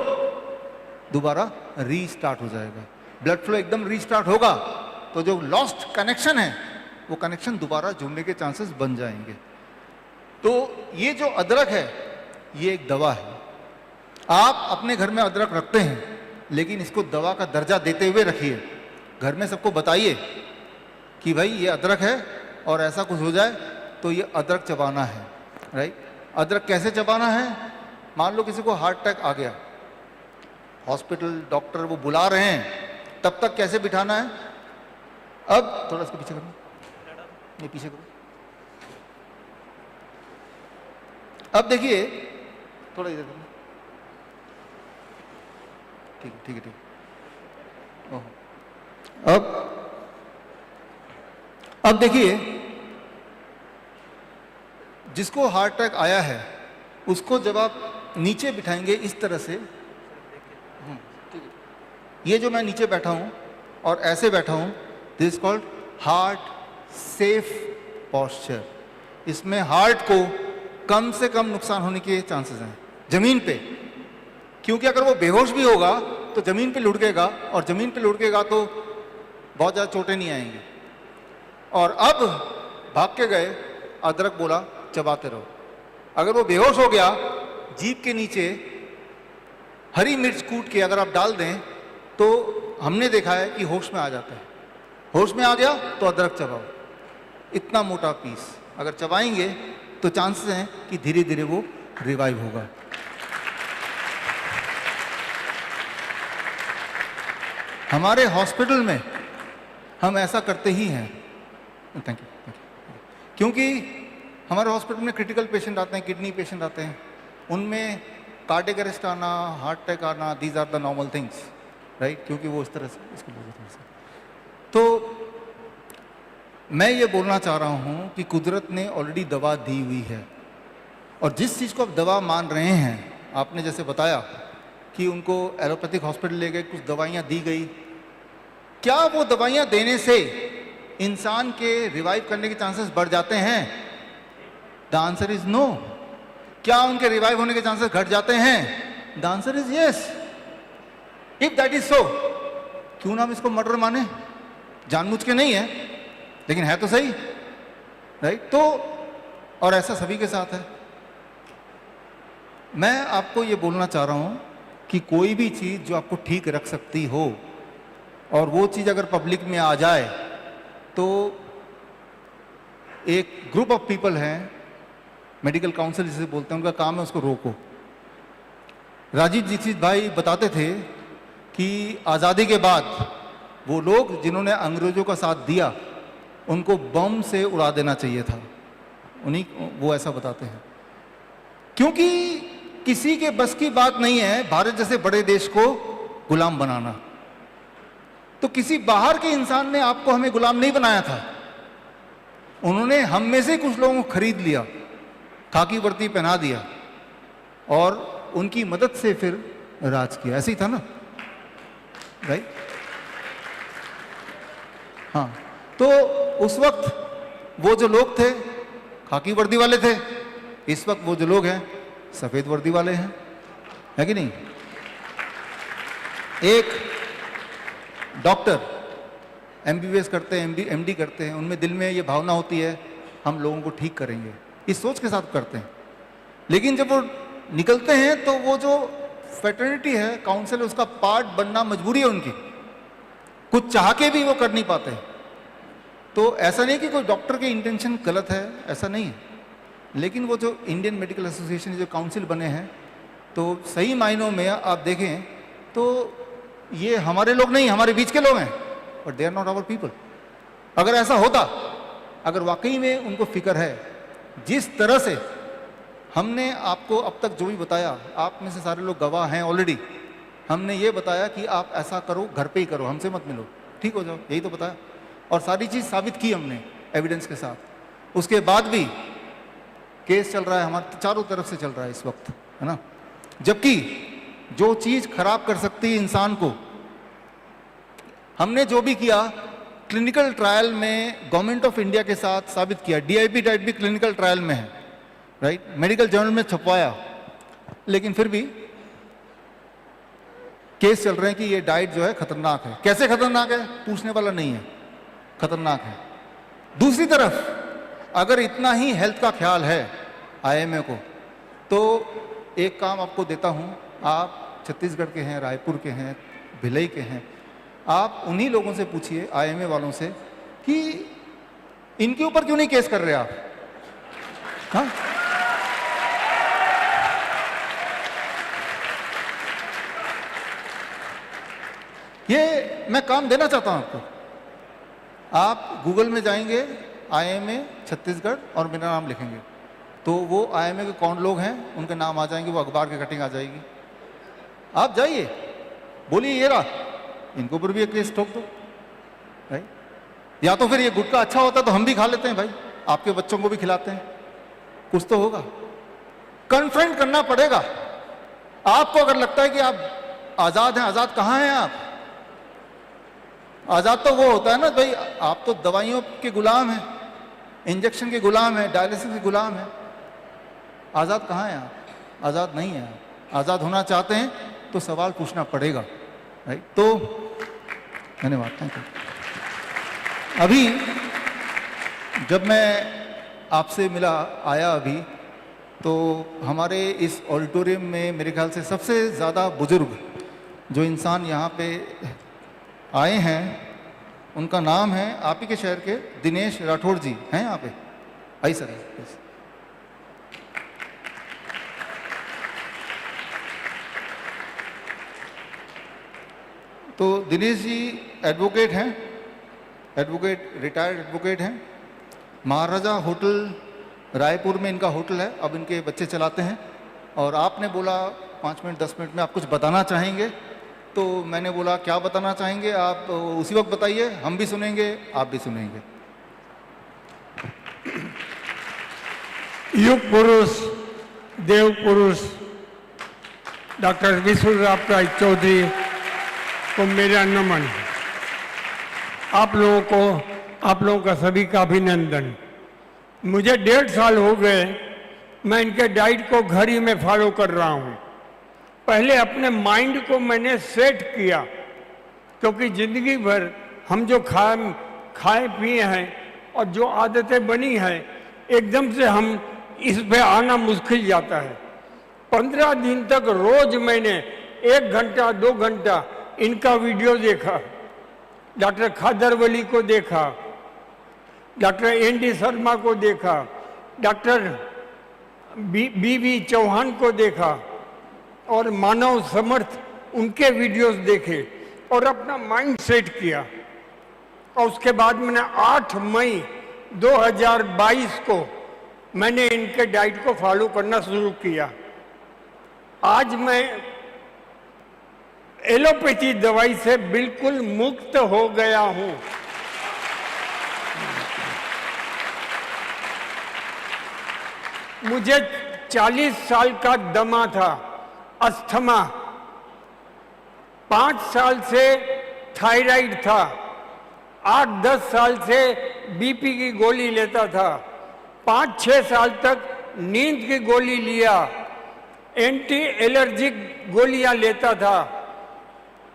दोबारा रीस्टार्ट हो जाएगा। ब्लड फ्लो एकदम रीस्टार्ट होगा तो जो लॉस्ट कनेक्शन है वो कनेक्शन दोबारा जुड़ने के चांसेस बन जाएंगे। तो ये जो अदरक है ये एक दवा है। आप अपने घर में अदरक रखते हैं, लेकिन इसको दवा का दर्जा देते हुए रखिए। घर में सबको बताइए कि भाई ये अदरक है और ऐसा कुछ हो जाए तो ये अदरक चबाना है, राइट। अदरक कैसे चबाना है? मान लो किसी को हार्ट अटैक आ गया, हॉस्पिटल डॉक्टर वो बुला रहे हैं, तब तक कैसे बिठाना है? अब थोड़ा इसको पीछे करना, ये पीछे करो। अब देखिए, थोड़ा इधर करो। ठीक है, ठीक है, ठीक है। ओह, अब देखिए, जिसको हार्ट अटैक आया है उसको जब आप नीचे बिठाएंगे इस तरह से, ठीक है, ये जो मैं नीचे बैठा हूं और ऐसे बैठा हूं, this called heart safe posture. इसमें हार्ट को कम से कम नुकसान होने के चांसेस हैं जमीन पे, क्योंकि अगर वो बेहोश भी होगा तो जमीन पे लुढ़केगा, और जमीन पे लुढ़केगा तो बहुत ज़्यादा चोटें नहीं आएंगी। और अब भाग के गए, अदरक बोला चबाते रहो। अगर वो बेहोश हो गया, जीभ के नीचे हरी मिर्च कूट के अगर आप डाल दें तो हमने देखा है कि होश में आ जाता है। होश में आ गया तो अदरक चबाओ, इतना मोटा पीस अगर चबाएंगे तो चांसेस हैं कि धीरे धीरे वो रिवाइव होगा। हमारे हॉस्पिटल में हम ऐसा करते ही हैं। थैंक यू, क्योंकि हमारे हॉस्पिटल में क्रिटिकल पेशेंट आते हैं, किडनी पेशेंट आते हैं, उनमें कार्डियक अरेस्ट आना, हार्ट अटैक आना, these are the normal things, right, क्योंकि वो इस तरह से इसको बोलते हैं। तो मैं ये बोलना चाह रहा हूँ कि कुदरत ने ऑलरेडी दवा दी हुई है, और जिस चीज़ को आप दवा मान रहे हैं, आपने जैसे बताया कि उनको एलोपैथिक हॉस्पिटल ले गए, कुछ दवाइयाँ दी गई, क्या वो दवाइयाँ देने से इंसान के रिवाइव करने के चांसेस बढ़ जाते हैं? The answer is no. क्या उनके रिवाइव होने के चांसेस घट जाते हैं? The answer is yes. If that is so, क्यों ना हम इसको मर्डर माने? जानबूझ के नहीं है, लेकिन है तो सही, राइट? तो और ऐसा सभी के साथ है। मैं आपको ये बोलना चाह रहा हूं कि कोई भी चीज जो आपको ठीक रख सकती हो, और वो चीज अगर पब्लिक में आ जाए, तो एक ग्रुप ऑफ पीपल हैं, मेडिकल काउंसिल जिसे बोलते हैं, उनका काम है उसको रोको। राजीव दीक्षित भाई बताते थे कि आज़ादी के बाद वो लोग जिन्होंने अंग्रेजों का साथ दिया, उनको बम से उड़ा देना चाहिए था। वो ऐसा बताते हैं, क्योंकि किसी के बस की बात नहीं है भारत जैसे बड़े देश को गुलाम बनाना। तो किसी बाहर के इंसान ने आपको, हमें गुलाम नहीं बनाया था। उन्होंने हम में से कुछ लोगों को खरीद लिया, खाकी वर्दी पहना दिया, और उनकी मदद से फिर राज किया। ऐसे ही था ना, राइट? हाँ, तो उस वक्त वो जो लोग थे खाकी वर्दी वाले थे, इस वक्त वो जो लोग हैं सफेद वर्दी वाले हैं, है कि नहीं? एक डॉक्टर एमबीबीएस करते हैं, एमडी करते हैं, उनमें दिल में ये भावना होती है हम लोगों को ठीक करेंगे, इस सोच के साथ करते हैं। लेकिन जब वो निकलते हैं तो वो जो फ्रेटर्निटी है, काउंसिल, उसका पार्ट बनना मजबूरी है उनकी, कुछ चाह के भी वो कर नहीं पाते। तो ऐसा नहीं कि कोई डॉक्टर के इंटेंशन गलत है, ऐसा नहीं है, लेकिन वो जो इंडियन मेडिकल एसोसिएशन जो काउंसिल बने हैं, तो सही मायनों में आप देखें तो ये हमारे लोग नहीं, हमारे बीच के लोग हैं, but they are not our people. अगर ऐसा होता, अगर वाकई में उनको फिक्र है, जिस तरह से हमने आपको अब तक जो भी बताया, आप में से सारे लोग गवाह हैं ऑलरेडी, हमने ये बताया कि आप ऐसा करो, घर पे ही करो, हमसे मत मिलो, ठीक हो जाओ, यही तो बताया, और सारी चीज़ साबित की हमने एविडेंस के साथ। उसके बाद भी केस चल रहा है, हमारे चारों तरफ से चल रहा है इस वक्त, है ना? जबकि जो चीज़ खराब कर सकती है इंसान को, हमने जो भी किया क्लिनिकल ट्रायल में गवर्नमेंट ऑफ इंडिया के साथ साबित किया। डीआईपी डाइट भी क्लिनिकल ट्रायल में है, राइट? मेडिकल जर्नल में छपवाया, लेकिन फिर भी केस चल रहे हैं कि ये डाइट जो है खतरनाक है। कैसे खतरनाक है पूछने वाला नहीं है, खतरनाक है। दूसरी तरफ अगर इतना ही हेल्थ का ख्याल है आईएमए को, तो एक काम आपको देता हूं, आप छत्तीसगढ़ के हैं, रायपुर के हैं, भिलई के हैं, आप उन्हीं लोगों से पूछिए, आईएमए वालों से, कि इनके ऊपर क्यों नहीं केस कर रहे आप? हाँ, ये मैं काम देना चाहता हूं आपको। आप गूगल में जाएंगे, IIMA छत्तीसगढ़ और मेरा नाम लिखेंगे, तो वो IIMA के कौन लोग हैं उनके नाम आ जाएंगे, वो अखबार की कटिंग आ जाएगी। आप जाइए, बोलिए ये रहा, इनको ऊपर भी एक केस ठोक दो भाई। या तो फिर ये गुटखा अच्छा होता तो हम भी खा लेते हैं भाई, आपके बच्चों को भी खिलाते हैं, कुछ तो होगा। कन्फ्रंट करना पड़ेगा। आपको अगर लगता है कि आप आजाद हैं, आजाद कहाँ हैं आप? आजाद तो वो होता है ना भाई, आप तो दवाइयों के गुलाम हैं, इंजेक्शन के गुलाम हैं, डायलिसिस के गुलाम हैं। आजाद कहाँ हैं आप? आजाद नहीं है आप। आजाद होना चाहते हैं तो सवाल पूछना पड़ेगा, राइट? तो धन्यवाद, थैंक यू। अभी जब मैं आपसे मिला आया अभी, तो हमारे इस ऑडिटोरियम में मेरे ख्याल से सबसे ज़्यादा बुजुर्ग जो इंसान यहाँ पे आए हैं, उनका नाम है आप ही के शहर के दिनेश राठौड़ जी हैं यहाँ पे। आइए सर, प्लीज। तो दिनेश जी एडवोकेट हैं, एडवोकेट, रिटायर्ड एडवोकेट हैं। महाराजा होटल रायपुर में इनका होटल है, अब इनके बच्चे चलाते हैं। और आपने बोला 5 मिनट 10 मिनट में आप कुछ बताना चाहेंगे, तो मैंने बोला क्या बताना चाहेंगे आप उसी वक्त बताइए, हम भी सुनेंगे, आप भी सुनेंगे। युग पुरुष, देव पुरुष डॉक्टर विश्वराज राय चौधरी को मेरा नमन। आप लोगों का सभी का अभिनंदन। मुझे 1.5 साल हो गए, मैं इनके डाइट को घर ही में फॉलो कर रहा हूँ। पहले अपने माइंड को मैंने सेट किया, क्योंकि ज़िंदगी भर हम जो खाए पिए हैं और जो आदतें बनी हैं, एकदम से हम इस पे आना मुश्किल जाता है। 15 दिन तक रोज मैंने 1 घंटा 2 घंटा इनका वीडियो देखा, डॉक्टर खादरवली को देखा, डॉक्टर ND शर्मा को देखा, डॉक्टर BV चौहान को देखा और मानव समर्थ उनके वीडियोस देखे और अपना माइंड सेट किया। और उसके बाद मैंने 8 मई 2022 को मैंने इनके डाइट को फॉलो करना शुरू किया। आज मैं एलोपैथी दवाई से बिल्कुल मुक्त हो गया हूं। मुझे 40 साल का दमा था, अस्थमा, 5 साल से थायराइड था, 8-10 साल से BP की गोली लेता था, 5-6 साल तक नींद की गोली लिया, एंटी एलर्जिक गोलियां लेता था,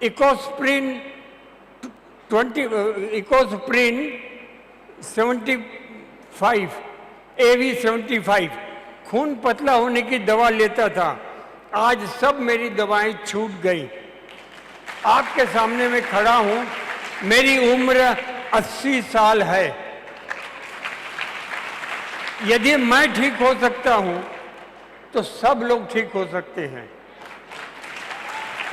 इकोस्प्रिन 75, AV75 खून पतला होने की दवा लेता था। आज सब मेरी दवाएं छूट गई। आपके सामने मैं खड़ा हूं, मेरी उम्र 80 साल है। यदि मैं ठीक हो सकता हूं तो सब लोग ठीक हो सकते हैं।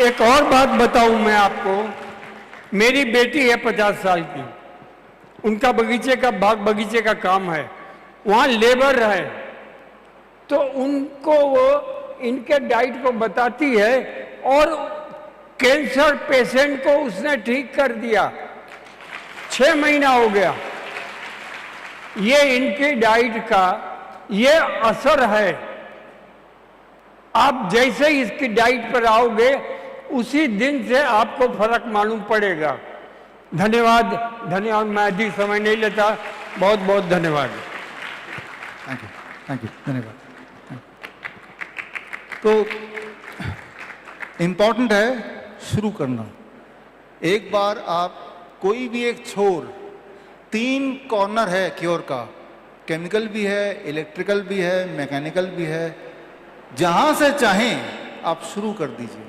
एक और बात बताऊं मैं आपको, मेरी बेटी है 50 साल की, उनका बगीचे का काम है, वहां लेबर है, तो उनको वो इनके डाइट को बताती है और कैंसर पेशेंट को उसने ठीक कर दिया। 6 महीना हो गया। ये इनकी डाइट का ये असर है। आप जैसे ही इसकी डाइट पर आओगे, उसी दिन से आपको फर्क मालूम पड़ेगा। धन्यवाद, मैं अधिक समय नहीं लेता। बहुत बहुत धन्यवाद। थैंक यू, धन्यवाद। तो इम्पॉर्टेंट है शुरू करना। एक बार आप कोई भी एक छोर, 3 कॉर्नर है क्योर का, केमिकल भी है, इलेक्ट्रिकल भी है, मैकेनिकल भी है, जहां से चाहें आप शुरू कर दीजिए।